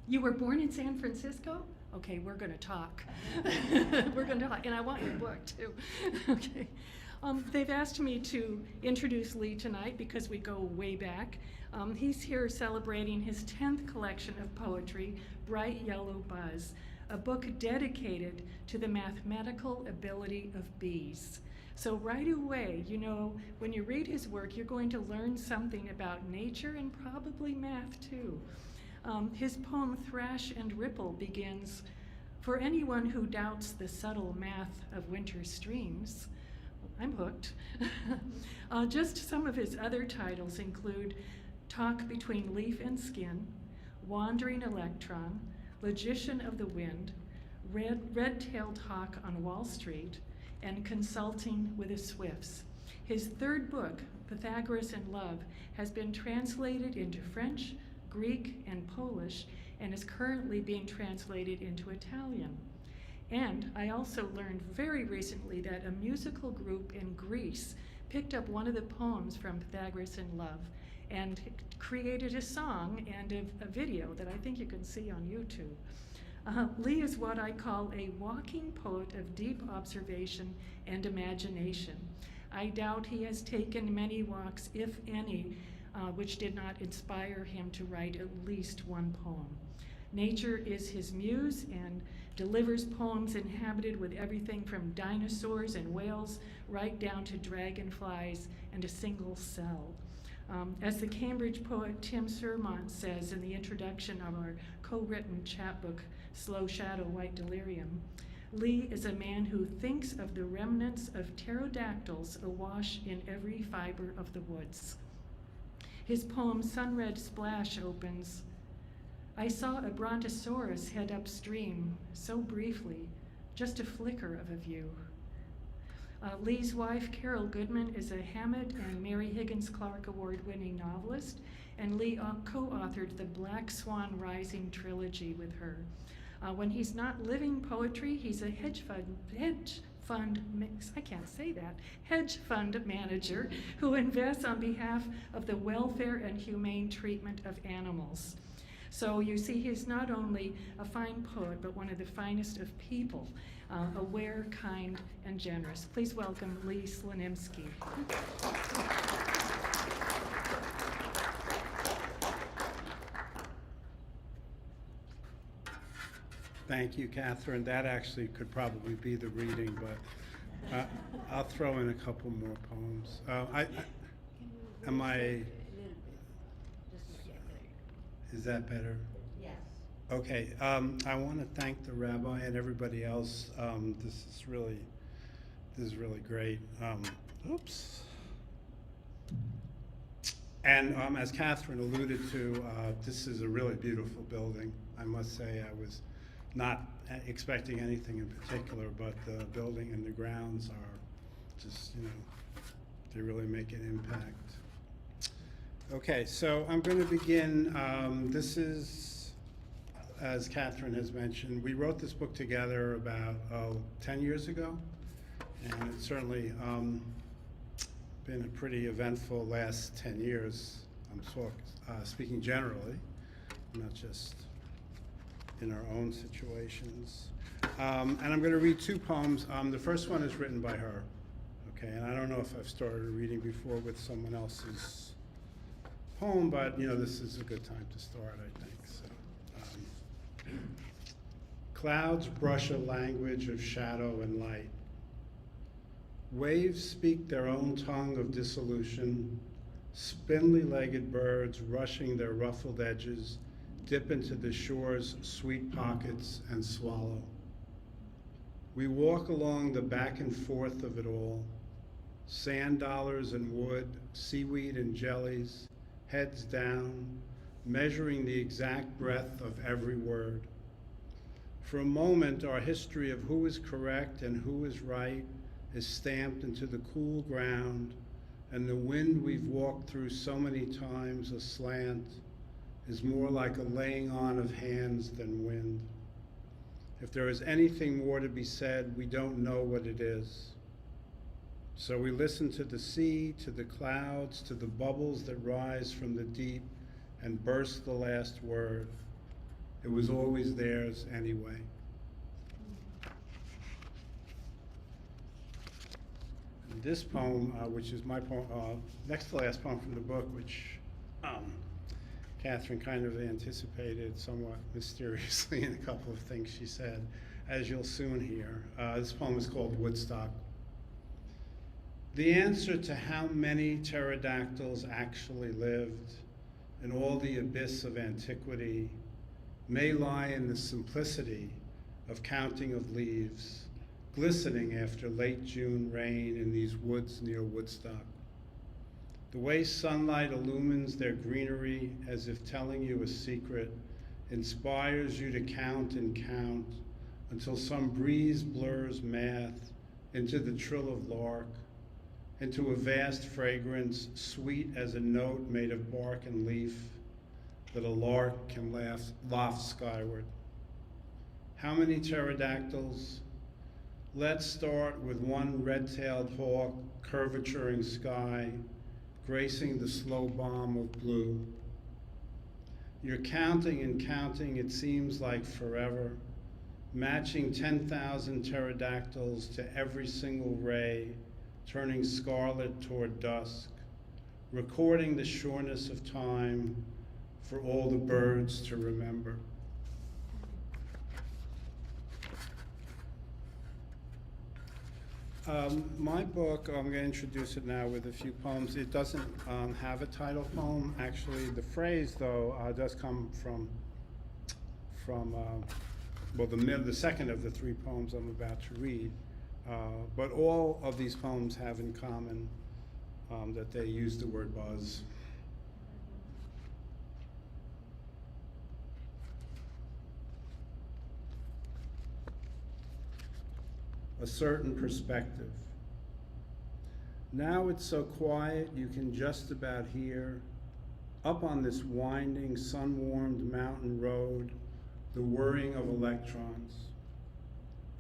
You were born in San Francisco? Okay, we're going to talk. We're going to talk, and I want your book too. Okay. They've asked me to introduce Lee tonight because we go way back. He's here celebrating his 10th collection of poetry, Bright Yellow Buzz, a book dedicated to the mathematical ability of bees. So right away, you know, when you read his work, you're going to learn something about nature and probably math too. His poem, Thrash and Ripple, begins, "For anyone who doubts the subtle math of winter streams," I'm hooked. Just some of his other titles include Talk Between Leaf and Skin, Wandering Electron, Logician of the Wind, Red-Tailed Hawk on Wall Street, and Consulting with the Swifts. His third book, Pythagoras in Love, has been translated into French, Greek, and Polish, and is currently being translated into Italian. And I also learned very recently that a musical group in Greece picked up one of the poems from Pythagoras in Love and created a song and a video that I think you can see on YouTube. Lee is what I call a walking poet of deep observation and imagination. I doubt he has taken many walks, if any, which did not inspire him to write at least one poem. Nature is his muse and delivers poems inhabited with everything from dinosaurs and whales right down to dragonflies and a single cell. As the Cambridge poet Tim Sermont says in the introduction of our co-written chapbook, Slow Shadow, White Delirium, Lee is a man who thinks of the remnants of pterodactyls awash in every fiber of the woods. His poem Sunred Splash opens, "I saw a brontosaurus head upstream, so briefly, just a flicker of a view." Lee's wife, Carol Goodman, is a Hammett and Mary Higgins Clark Award-winning novelist, and Lee co-authored the Black Swan Rising trilogy with her. When he's not living poetry, he's a hedge fund manager who invests on behalf of the welfare and humane treatment of animals. So you see, he's not only a fine poet, but one of the finest of people, aware, kind, and generous. Please welcome Lee Slimsky. Thank you, Catherine. That actually could probably be the reading, but I'll throw in a couple more poems. Is that better? Yes. Okay. I want to thank the rabbi and everybody else. This is really great. Oops. And as Catherine alluded to, this is a really beautiful building. I must say, I was not expecting anything in particular, but the building and the grounds are just, they really make an impact. Okay, so I'm going to begin. This is, as Catherine has mentioned, we wrote this book together about 10 years ago, and it's certainly been a pretty eventful last 10 years. I'm speaking generally, not just in our own situations. And I'm going to read two poems. The first one is written by her, okay? And I don't know if I've started a reading before with someone else's poem, but this is a good time to start, I think. So, clouds brush a language of shadow and light. Waves speak their own tongue of dissolution. Spindly-legged birds rushing their ruffled edges dip into the shore's sweet pockets and swallow. We walk along the back and forth of it all, sand dollars and wood, seaweed and jellies, heads down, measuring the exact breadth of every word. For a moment, our history of who is correct and who is right is stamped into the cool ground, and the wind we've walked through so many times aslant is more like a laying on of hands than wind. If there is anything more to be said, we don't know what it is. So we listen to the sea, to the clouds, to the bubbles that rise from the deep and burst the last word. It was always theirs anyway. And this poem, which is my poem, next to last poem from the book, which Catherine kind of anticipated somewhat mysteriously in a couple of things she said, as you'll soon hear. This poem is called Woodstock. The answer to how many pterodactyls actually lived in all the abyss of antiquity may lie in the simplicity of counting of leaves, glistening after late June rain in these woods near Woodstock. The way sunlight illumines their greenery as if telling you a secret inspires you to count and count until some breeze blurs math into the trill of lark, into a vast fragrance sweet as a note made of bark and leaf that a lark can loft skyward. How many pterodactyls? Let's start with one red-tailed hawk curvaturing sky, gracing the slow bomb of blue. You're counting and counting, it seems like forever, matching 10,000 pterodactyls to every single ray, turning scarlet toward dusk, recording the sureness of time for all the birds to remember. My book, I'm going to introduce it now with a few poems. It doesn't have a title poem. Actually, the phrase, though, does come from the second of the three poems I'm about to read. But all of these poems have in common that they use the word buzz. A certain perspective. Now it's so quiet you can just about hear, up on this winding, sun-warmed mountain road, the whirring of electrons.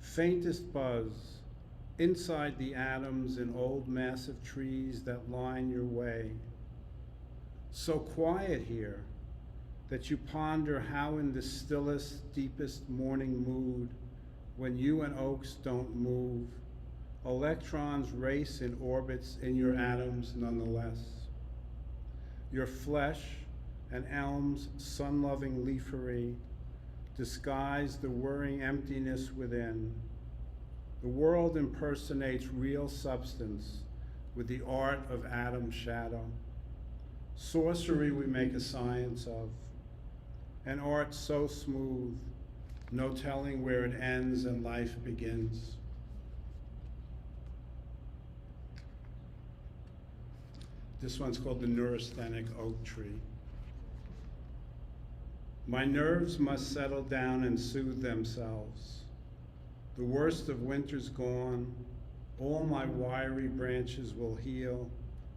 Faintest buzz, inside the atoms in old massive trees that line your way. So quiet here that you ponder how in the stillest, deepest morning mood, when you and oaks don't move, electrons race in orbits in your atoms nonetheless. Your flesh and elm's sun-loving leafery disguise the whirring emptiness within. The world impersonates real substance with the art of atom shadow. Sorcery we make a science of, an art so smooth, no telling where it ends and life begins. This one's called the Neurasthenic Oak Tree. My nerves must settle down and soothe themselves. The worst of winter's gone. All my wiry branches will heal,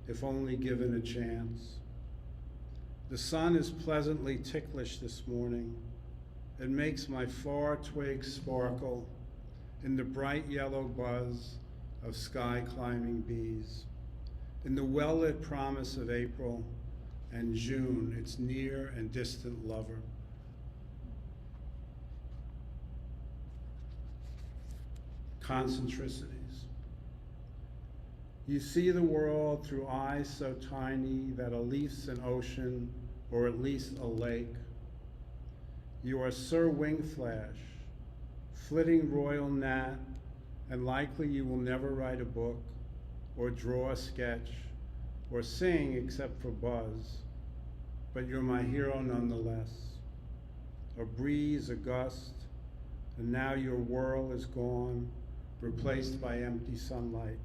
if only given a chance. The sun is pleasantly ticklish this morning. It makes my far twigs sparkle in the bright yellow buzz of sky-climbing bees, in the well-lit promise of April and June, its near and distant lover. Concentricities. You see the world through eyes so tiny that a leaf's an ocean, or at least a lake. You are Sir Wingflash, flitting royal gnat, and likely you will never write a book, or draw a sketch, or sing except for Buzz, but you're my hero nonetheless. A breeze, a gust, and now your whirl is gone, replaced by empty sunlight.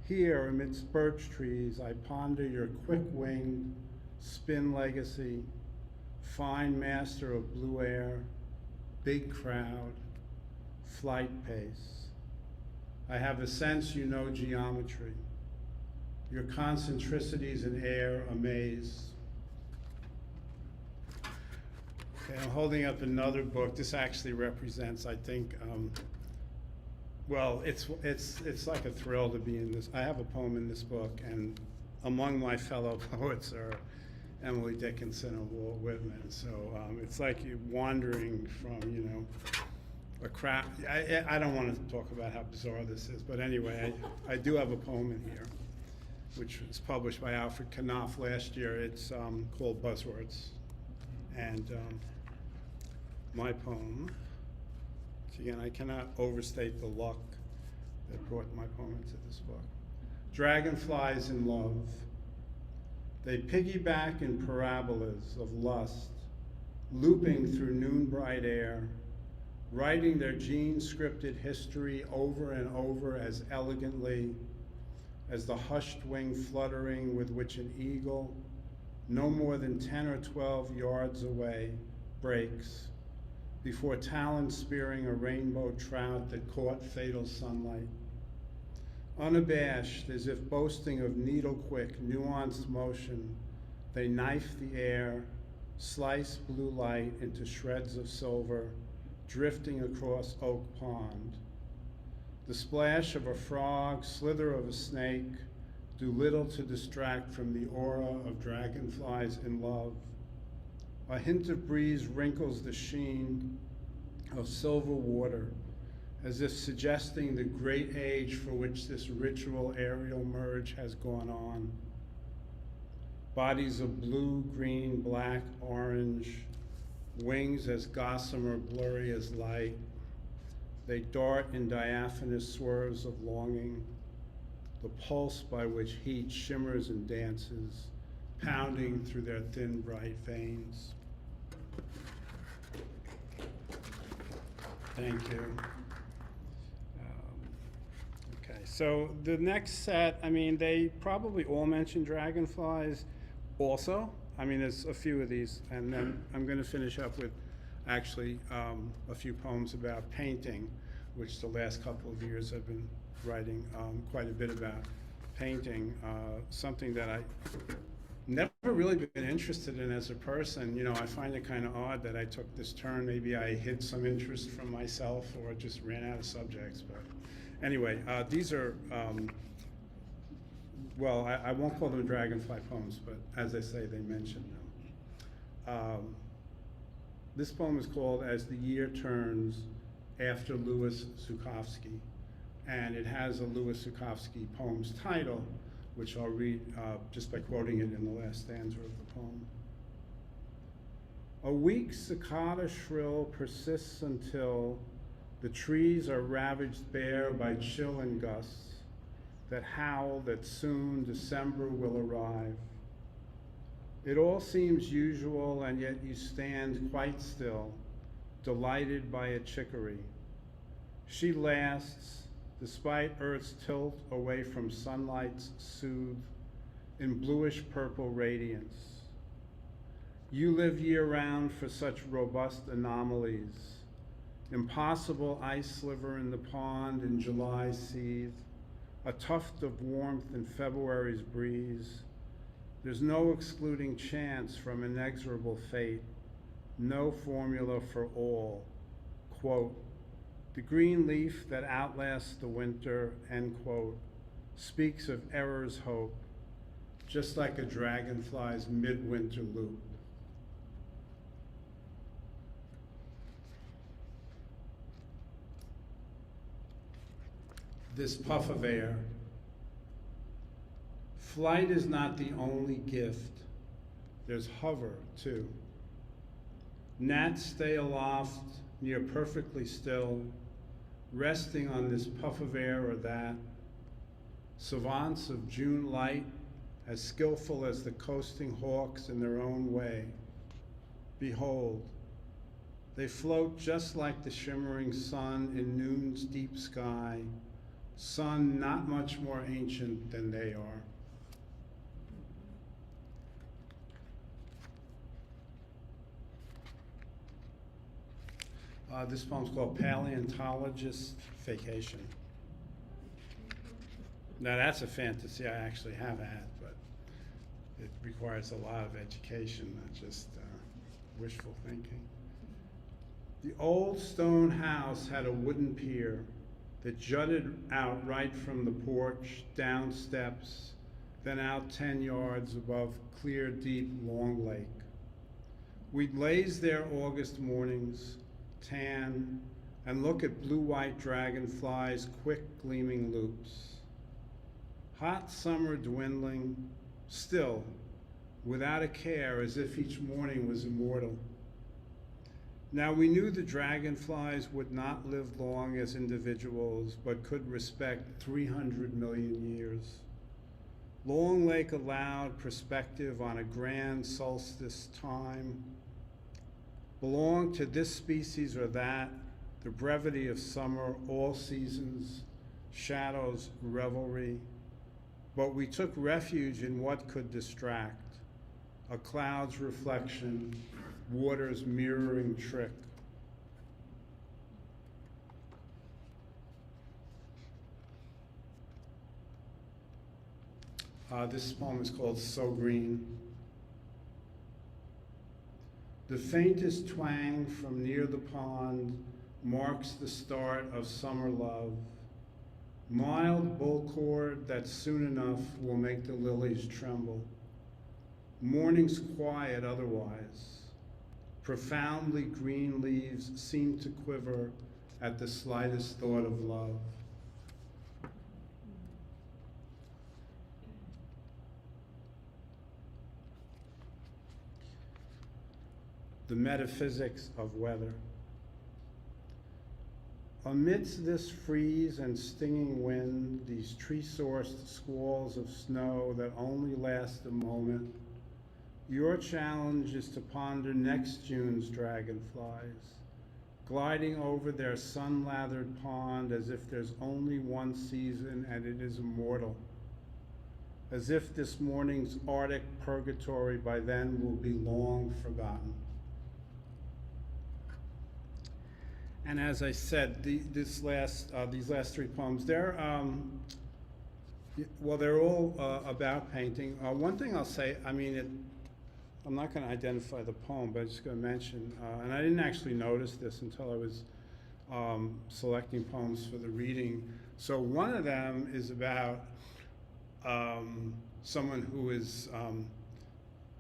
Here, amidst birch trees, I ponder your quick-winged spin legacy, fine master of blue air, big crowd, flight pace. I have the sense you know geometry. Your concentricities in air amaze. Okay, I'm holding up another book. This actually represents, I think, well, it's like a thrill to be in this. I have a poem in this book, and among my fellow poets are Emily Dickinson and Walt Whitman. So it's like you're wandering from, you know, a crowd. I don't want to talk about how bizarre this is, but anyway, I do have a poem in here, which was published by Alfred Knopf last year. It's called Buzzwords. And my poem, again, I cannot overstate the luck that brought my poem into this book. Dragonflies in love. They piggyback in parabolas of lust, looping through noon bright air, writing their gene-scripted history over and over as elegantly as the hushed wing fluttering with which an eagle, no more than 10 or 12 yards away, breaks, before talons spearing a rainbow trout that caught fatal sunlight. Unabashed, as if boasting of needle-quick, nuanced motion, they knife the air, slice blue light into shreds of silver, drifting across Oak Pond. The splash of a frog, slither of a snake, do little to distract from the aura of dragonflies in love. A hint of breeze wrinkles the sheen of silver water, as if suggesting the great age for which this ritual aerial merge has gone on. Bodies of blue, green, black, orange, wings as gossamer blurry as light. They dart in diaphanous swerves of longing, the pulse by which heat shimmers and dances, pounding through their thin, bright veins. Thank you. Okay, so the next set, I mean, they probably all mention dragonflies also. I mean, there's a few of these, and then I'm going to finish up with actually a few poems about painting, which the last couple of years I've been writing quite a bit about painting, something that I never really been interested in as a person. You know, I find it kind of odd that I took this turn. Maybe I hid some interest from myself or just ran out of subjects. But anyway, these are, well, I won't call them dragonfly poems, but as I say, they mention them. This poem is called As the Year Turns, after Louis Zukofsky. And it has a Louis Zukofsky poem's title, which I'll read just by quoting it in the last stanza of the poem. A weak cicada shrill persists until the trees are ravaged bare by chill and gusts that howl that soon December will arrive. It all seems usual, and yet you stand quite still, delighted by a chicory. She lasts, despite Earth's tilt away from sunlight's soothe, in bluish purple radiance. You live year-round for such robust anomalies. Impossible ice sliver in the pond in July's seethe, a tuft of warmth in February's breeze. There's no excluding chance from inexorable fate, no formula for all. Quote, the green leaf that outlasts the winter, end quote, speaks of error's hope, just like a dragonfly's midwinter loop. This puff of air, Flight is not the only gift. There's hover, too. Gnats stay aloft, near perfectly still, resting on this puff of air or that. Savants of June light, as skillful as the coasting hawks in their own way. Behold, they float just like the shimmering sun in noon's deep sky, sun not much more ancient than they are. This poem's called Paleontologist Vacation. Now that's a fantasy I actually have had, but it requires a lot of education, not just wishful thinking. The old stone house had a wooden pier that jutted out right from the porch, down steps, then out 10 yards above clear, deep, long lake. We'd laze there August mornings, tan, and look at blue-white dragonflies, quick gleaming loops. Hot summer dwindling, still, without a care, as if each morning was immortal. Now we knew the dragonflies would not live long as individuals, but could respect 300 million years. Long Lake allowed perspective on a grand solstice time, belonged to this species or that, the brevity of summer, all seasons, shadows, revelry. But we took refuge in what could distract, a cloud's reflection, water's mirroring trick. This poem is called So Green. The faintest twang from near the pond marks the start of summer love. Mild bullcord that soon enough will make the lilies tremble. Morning's quiet otherwise. Profoundly green leaves seem to quiver at the slightest thought of love. The metaphysics of weather. Amidst this freeze and stinging wind, these tree-sourced squalls of snow that only last a moment, your challenge is to ponder next June's dragonflies, gliding over their sun-lathered pond as if there's only one season and it is immortal, as if this morning's Arctic purgatory by then will be long forgotten. And as I said, these last three poems, they're all about painting. One thing I'll say, I'm not going to identify the poem, but I'm just going to mention, and I didn't actually notice this until I was selecting poems for the reading. So one of them is about someone who is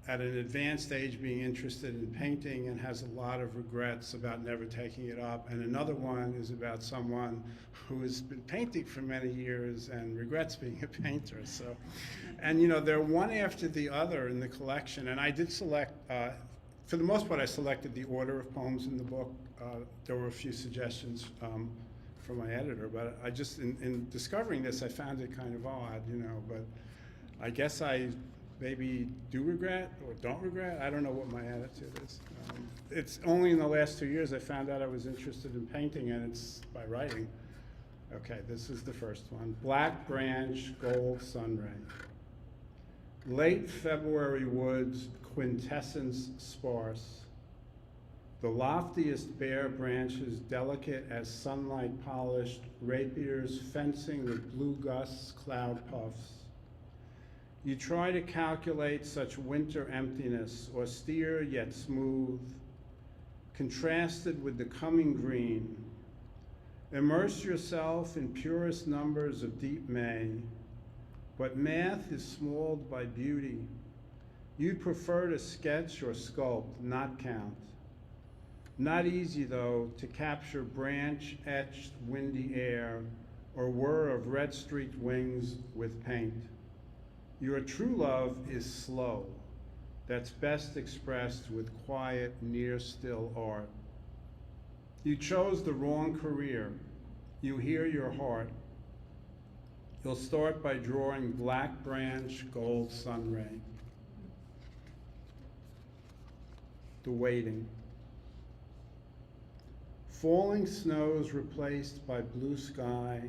at an advanced age being interested in painting and has a lot of regrets about never taking it up. And another one is about someone who has been painting for many years and regrets being a painter. So, and they're one after the other in the collection. And I did select, for the most part, I selected the order of poems in the book. There were a few suggestions from my editor, but I just, in discovering this, I found it kind of odd, but I guess I maybe do regret or don't regret. I don't know what my attitude is. It's only in the last 2 years I found out I was interested in painting, and it's by writing. Okay, this is the first one. Black branch, gold sunray. Late February woods, quintessence sparse. The loftiest bare branches, delicate as sunlight polished, rapiers fencing with blue gusts, cloud puffs. You try to calculate such winter emptiness, austere yet smooth, contrasted with the coming green. Immerse yourself in purest numbers of deep May, but math is smalled by beauty. You'd prefer to sketch or sculpt, not count. Not easy, though, to capture branch-etched windy air or whir of red-streaked wings with paint. Your true love is slow. That's best expressed with quiet, near still art. You chose the wrong career. You hear your heart. You'll start by drawing black branch, gold sun ray. The waiting. Falling snows replaced by blue sky,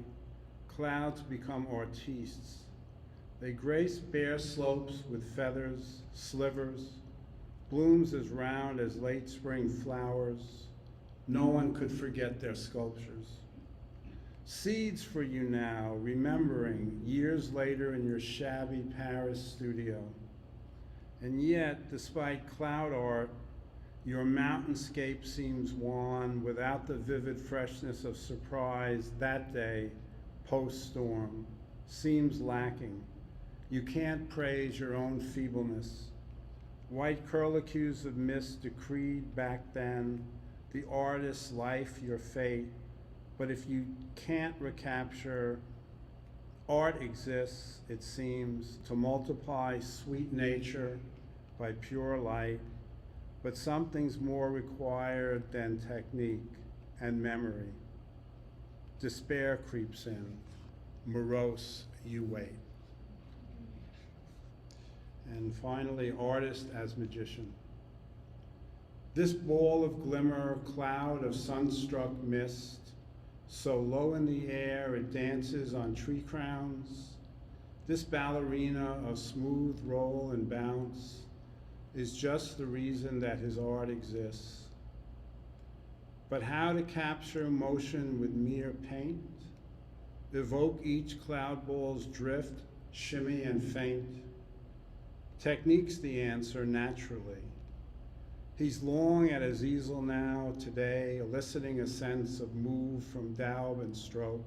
clouds become artistes. They grace bare slopes with feathers, slivers, blooms as round as late spring flowers. No one could forget their sculptures. Seeds for you now, remembering years later in your shabby Paris studio. And yet, despite cloud art, your mountainscape seems wan without the vivid freshness of surprise that day, post-storm, seems lacking. You can't praise your own feebleness. White curlicues of mist decreed back then, the artist's life, your fate. But if you can't recapture, art exists, it seems, to multiply sweet nature by pure light, but something's more required than technique and memory. Despair creeps in, morose, you wait. And finally, artist as magician. This ball of glimmer, cloud of sunstruck mist, so low in the air it dances on tree crowns. This ballerina of smooth roll and bounce is just the reason that his art exists. But how to capture motion with mere paint? Evoke each cloud ball's drift, shimmy and faint. Technique's the answer naturally. He's long at his easel now, today, eliciting a sense of move from daub and stroke.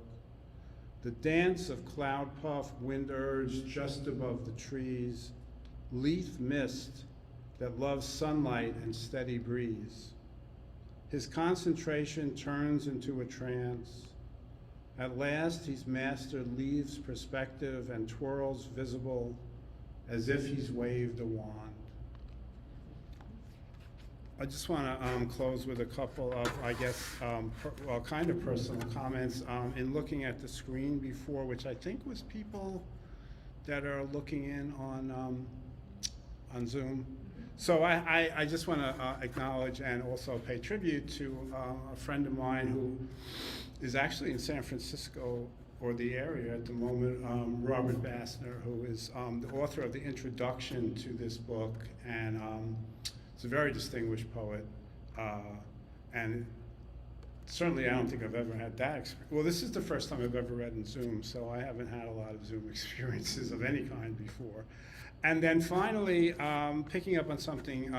The dance of cloud puff, wind urged just above the trees, leaf mist that loves sunlight and steady breeze. His concentration turns into a trance. At last, he's mastered leaves perspective and twirls visible as if he's waved a wand. I just want to close with a couple of, I guess, kind of personal comments. In looking at the screen before, which I think was people that are looking in on Zoom. So I just want to acknowledge and also pay tribute to a friend of mine who is actually in San Francisco or the area at the moment, Robert Bassner, who is the author of the introduction to this book, and it's a very distinguished poet, and certainly I don't think I've ever had that experience. Well, this is the first time I've ever read in Zoom, so I haven't had a lot of Zoom experiences of any kind before. And then finally, picking up on something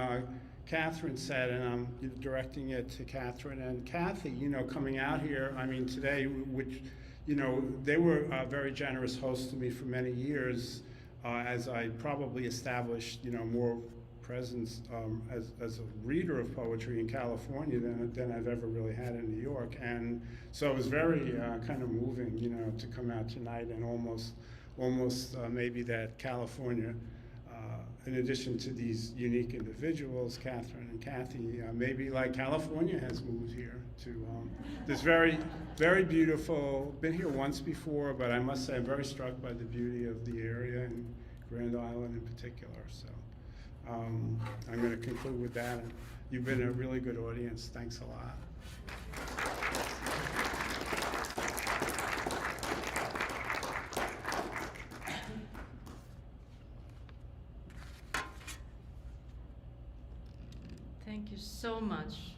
Catherine said, and I'm directing it to Catherine and Kathy, you know, coming out here, I mean, today, which, you know, they were very generous hosts to me for many years, as I probably established, you know, more presence as a reader of poetry in California than I've ever really had in New York. And so it was very kind of moving, you know, to come out tonight and almost maybe that California, in addition to these unique individuals, Catherine and Kathy, maybe like California has moved here to this very, very beautiful, been here once before, but I must say I'm very struck by the beauty of the area and Grand Island in particular. So I'm going to conclude with that. You've been a really good audience. Thanks a lot. Thank you so much,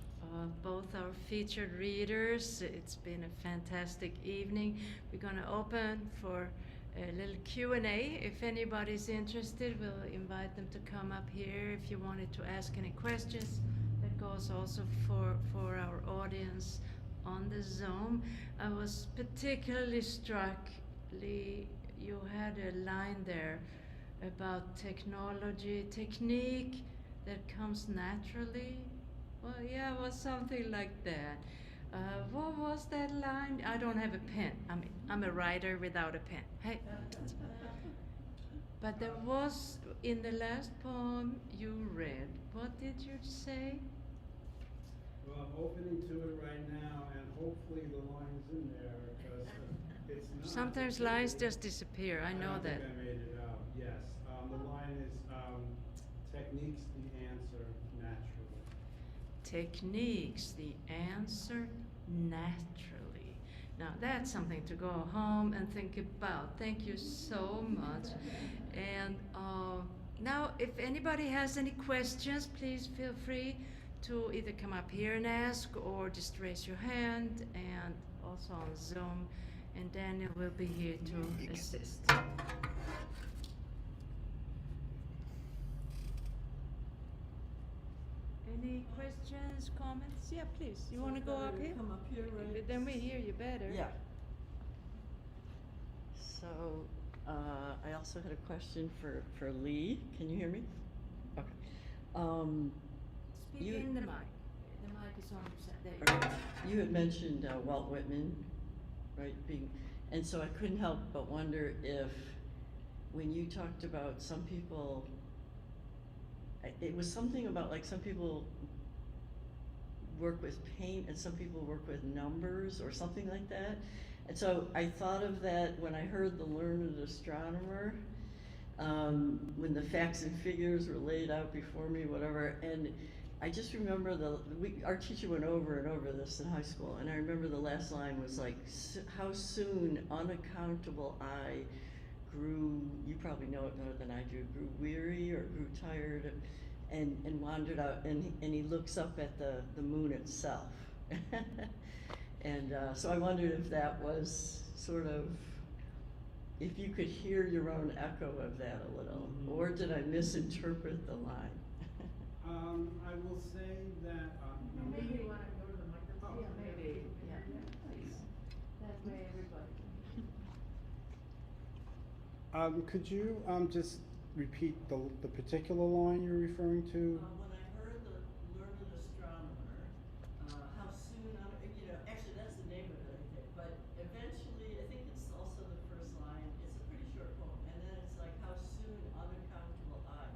both our featured readers. It's been a fantastic evening. We're going to open for a little Q&A. If anybody's interested, we'll invite them to come up here if you wanted to ask any questions. That goes also for our audience on the Zoom. I was particularly struck, Lee, you had a line there about technology, technique that comes naturally. Well, yeah, it was something like that. What was that line? I don't have a pen. I mean, I'm a writer without a pen. Hey. But there was, in the last poem you read, what did you say? Well, I'm opening to it right now, and hopefully the line's in there, because it's not. Sometimes lines just disappear, I know that. I think I made it out, yes. The line is, techniques the answer naturally. Techniques, the answer naturally. Now that's something to go home and think about. Thank you so much. And now if anybody has any questions, please feel free to either come up here and ask or just raise your hand, and also on Zoom, and Daniel will be here to assist. Any questions, comments? Yeah, please. You want to go up here? Come up here, right? Then we hear you better. Yeah. So, I also had a question for Lee. Can you hear me? Okay. Speak in the mic. The mic is on your side. There you go. You had mentioned Walt Whitman, right? And so I couldn't help but wonder if, when you talked about some people, it was something about like some people work with paint and some people work with numbers or something like that. And so I thought of that when I heard the learned astronomer, when the facts and figures were laid out before me, whatever. And I just remember our teacher went over and over this in high school, and I remember the last line was like, how soon unaccountable I grew, you probably know it better than I do, grew weary or grew tired and wandered out, and he looks up at the moon itself. And so I wondered if that was sort of, if you could hear your own echo of that a little, or did I misinterpret the line? I will say that. Maybe you want to go to the microphone? Yeah, maybe. Yeah, please. That way everybody. Could you just repeat the particular line you're referring to? When I heard the learned astronomer, how soon, actually that's the name of it, I think, but eventually, I think it's also the first line, it's a pretty short poem, and then it's like, how soon unaccountable I.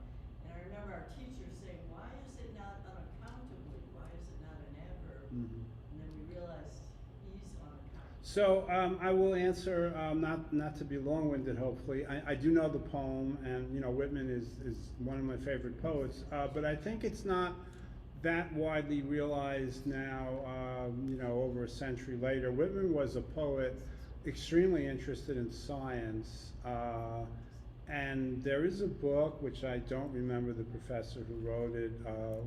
And I remember our teacher saying, why is it not unaccountably? Why is it not an adverb? Mm-hmm. And then we realized he's unaccountable. So I will answer, not to be long-winded, hopefully. I do know the poem, and Whitman is one of my favorite poets, but I think it's not that widely realized now, over a century later. Whitman was a poet extremely interested in science, and there is a book, which I don't remember the professor who wrote it,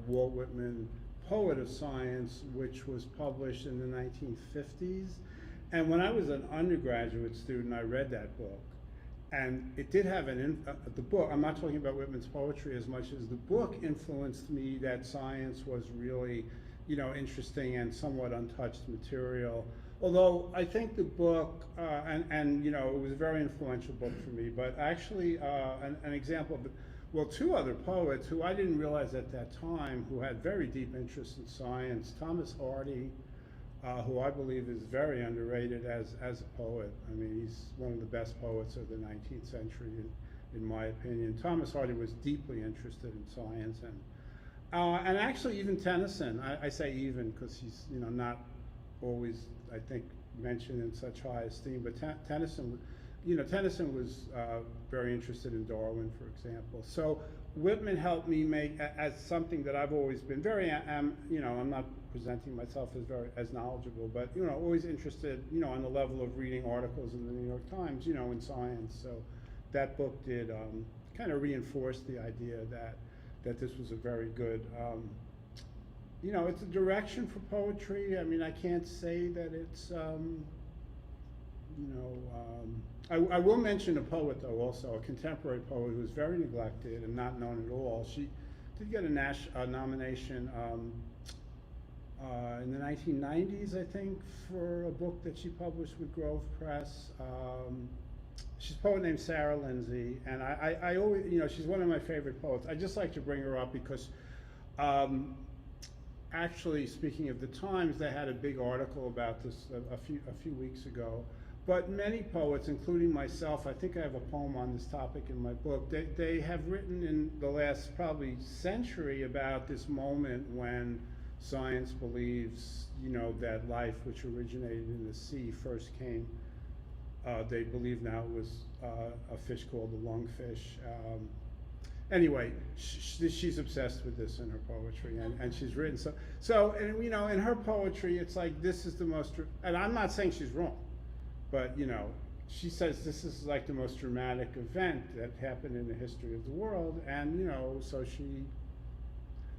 Walt Whitman, Poet of Science, which was published in the 1950s. And when I was an undergraduate student, I read that book. And it did have the book, I'm not talking about Whitman's poetry as much as the book influenced me that science was really, interesting and somewhat untouched material. Although I think the book, it was a very influential book for me, but actually an example of, well, two other poets who I didn't realize at that time who had very deep interest in science, Thomas Hardy, who I believe is very underrated as a poet. I mean, he's one of the best poets of the 19th century, in my opinion. Thomas Hardy was deeply interested in science, and actually even Tennyson. I say even because he's not always, I think, mentioned in such high esteem. But Tennyson was very interested in Darwin, for example. So Whitman helped me make, as something that I've always been very, I'm not presenting myself as knowledgeable, but always interested, on the level of reading articles in the New York Times, in science. So that book did kind of reinforce the idea that this was a very good, it's a direction for poetry. I mean, I can't say that it's, I will mention a poet, though, also, a contemporary poet who was very neglected and not known at all. She did get a nomination in the 1990s, I think, for a book that she published with Grove Press. She's a poet named Sarah Lindsey, and I always, she's one of my favorite poets. I just like to bring her up because, actually, speaking of the Times, they had a big article about this a few weeks ago, But many poets, including myself, I think I have a poem on this topic in my book, they have written in the last probably century about this moment when science believes, you know, that life which originated in the sea first came. They believe now it was a fish called the lungfish. Anyway, she's obsessed with this in her poetry, and she's written so, and you know, in her poetry, it's like this is the most, and I'm not saying she's wrong, but you know, she says this is like the most dramatic event that happened in the history of the world, and you know, so she.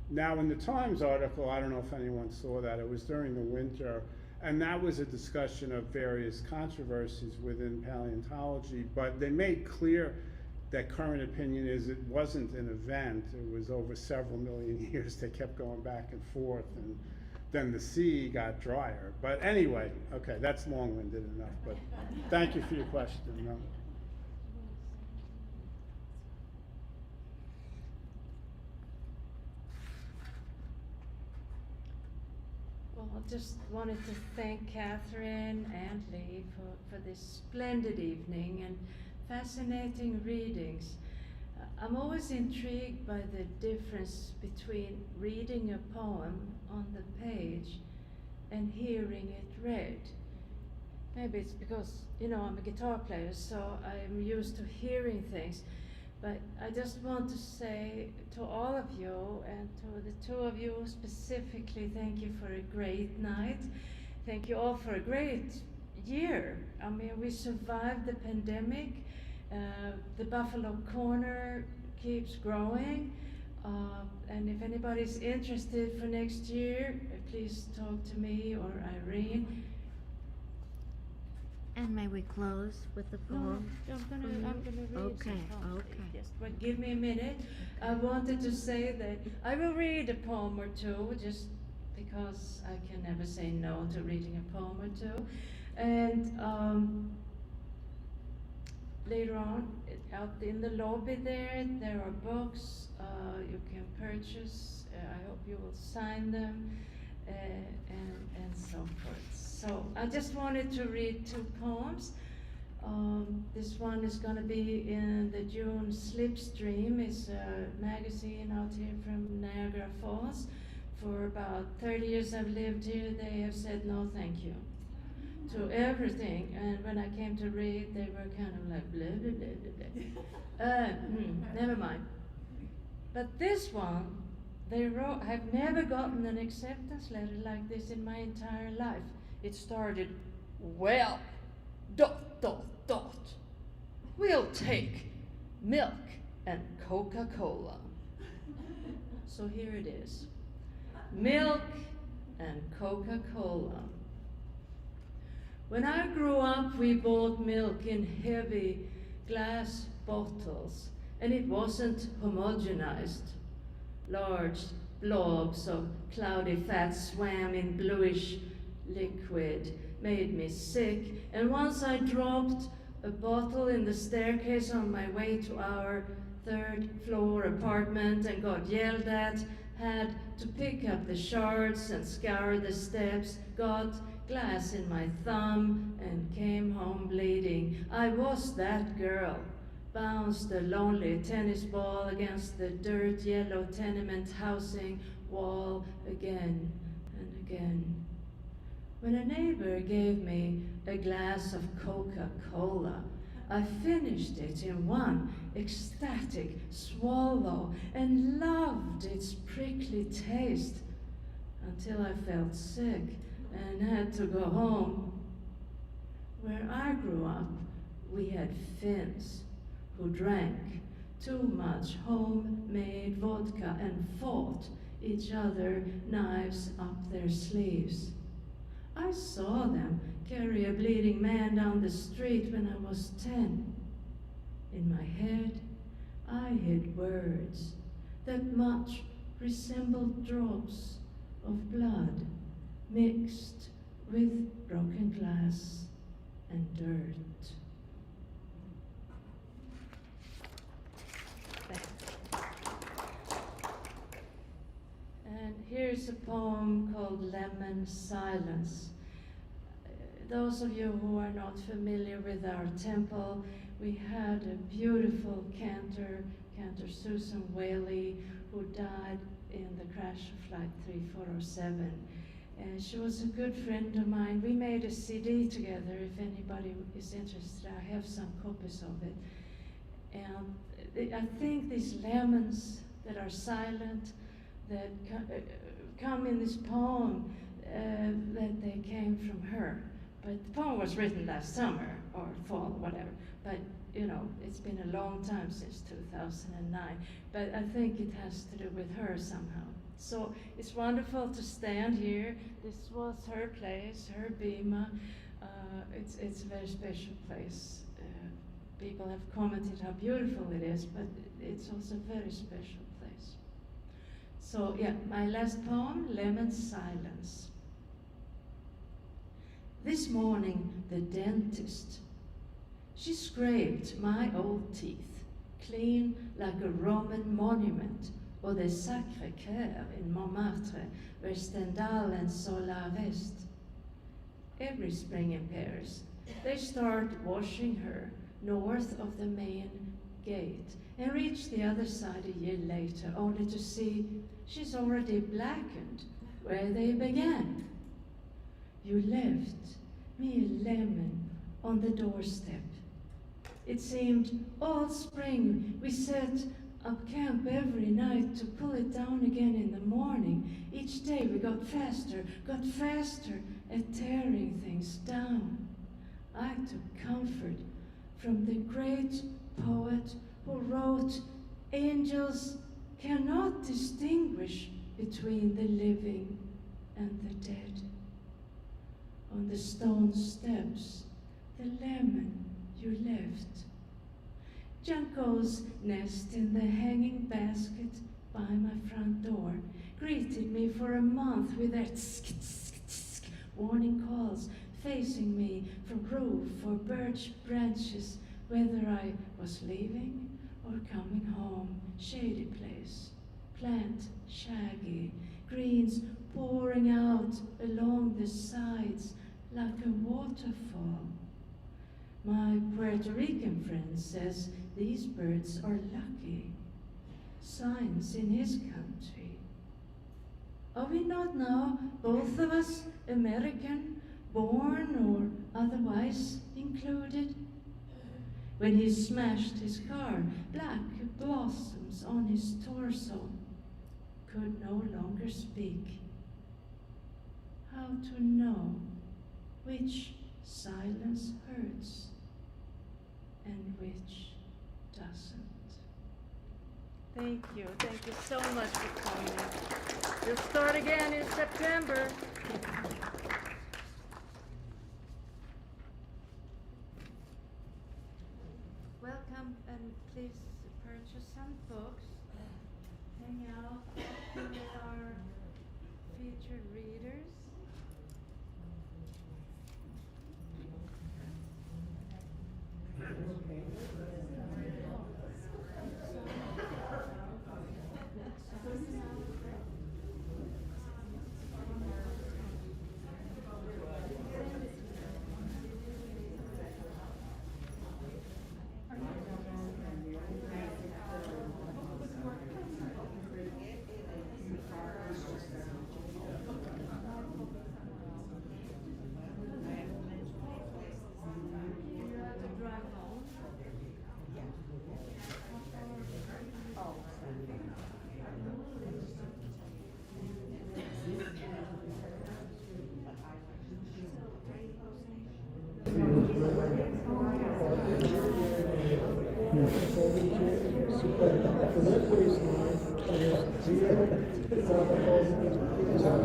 Now in the Times article, I don't know if anyone saw that, it was during the winter, and that was a discussion of various controversies within paleontology, but they made clear that current opinion is it wasn't an event, it was over several million years, they kept going back and forth, and then the sea got drier. But anyway, okay, that's long-winded enough, but thank you for your question. Well, I just wanted to thank Catherine and Lee for this splendid evening and fascinating readings. I'm always intrigued by the difference between reading a poem on the page and hearing it read. Maybe it's because, you know, I'm a guitar player, so I'm used to hearing things. But I just want to say to all of you, and to the two of you specifically, thank you for a great night. Thank you all for a great year. I mean, we survived the pandemic. The Buffalo Corner keeps growing. And if anybody's interested for next year, please talk to me or Irene. And may we close with the poem? No, I'm gonna read Okay, some poems. okay. Yes, but give me a minute. I wanted to say that I will read a poem or two, just because I can never say no to reading a poem or two. And later on, out in the lobby there are books you can purchase. I hope you will sign them and so forth. So I just wanted to read two poems. This one is going to be in the June Slipstream. It's a magazine out here from Niagara Falls. For about 30 years I've lived here, they have said no thank you to everything. And when I came to read, they were kind of like blah, blah, blah, blah, blah. Never mind. But this one, they wrote, I've never gotten an acceptance letter like this in my entire life. It started, well, ... We'll take milk and Coca-Cola. So here it is. Milk and Coca-Cola. When I grew up, we bought milk in heavy glass bottles, and it wasn't homogenized. Large blobs of cloudy fat swam in bluish liquid, made me sick, and once I dropped a bottle in the staircase on my way to our third-floor apartment and got yelled at, had to pick up the shards and scour the steps, got glass in my thumb and came home bleeding. I was that girl, bounced a lonely tennis ball against the dirt yellow tenement housing wall again and again. When a neighbor gave me a glass of Coca-Cola, I finished it in one ecstatic swallow and loved its prickly taste until I felt sick and had to go home. Where I grew up, we had Finns who drank too much homemade vodka and fought each other, knives up their sleeves. I saw them carry a bleeding man down the street when I was 10. In my head, I hid words that much resembled drops of blood mixed with broken glass and dirt. And here's a poem called Lemon Silence. those of you who are not familiar with our temple, we had a beautiful cantor, Cantor Susan Whaley, who died in the crash of Flight 3407. And she was a good friend of mine. We made a CD together. If anybody is interested, I have some copies of it. And I think these lemons that are silent, that come in this poem, that they came from her. But the poem was written last summer or fall, whatever. But you know, it's been a long time since 2009. But I think it has to do with her somehow. So it's wonderful to stand here. This was her place, her bima. It's a very special place. People have commented how beautiful it is, but it's also a very special place. So yeah, my last poem, Lemon Silence. This morning, the dentist, she scraped my old teeth, clean like a Roman monument, or the Sacré-Cœur in Montmartre, where Stendhal and Zola rest. Every spring in Paris, they start washing her north of the main gate and reach the other side a year later, only to see she's already blackened where they began. You left me a lemon on the doorstep. It seemed all spring we set up camp every night to pull it down again in the morning. Each day we got faster at tearing things down. I took comfort from the great poet who wrote, "Angels cannot distinguish between the living and the dead." On the stone steps, the lemon you left. Juncos nest in the hanging basket by my front door, greeted me for a month with their tsk, tsk, tsk, warning calls, facing me from roof or birch branches, whether I was leaving or coming home. Shady place, plant shaggy, greens pouring out along the sides like a waterfall. My Puerto Rican friend says these birds are lucky, signs in his country. Are we not now, both of us, American, born or otherwise included? When he smashed his car, black blossoms on his torso, could no longer speak. How to know which silence hurts and which doesn't. Thank you so much for coming. We'll start again in September. Welcome, and please purchase some books. Hang out with our featured readers.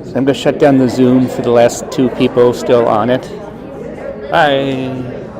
So I'm going to shut down the Zoom for the last two people still on it. Bye.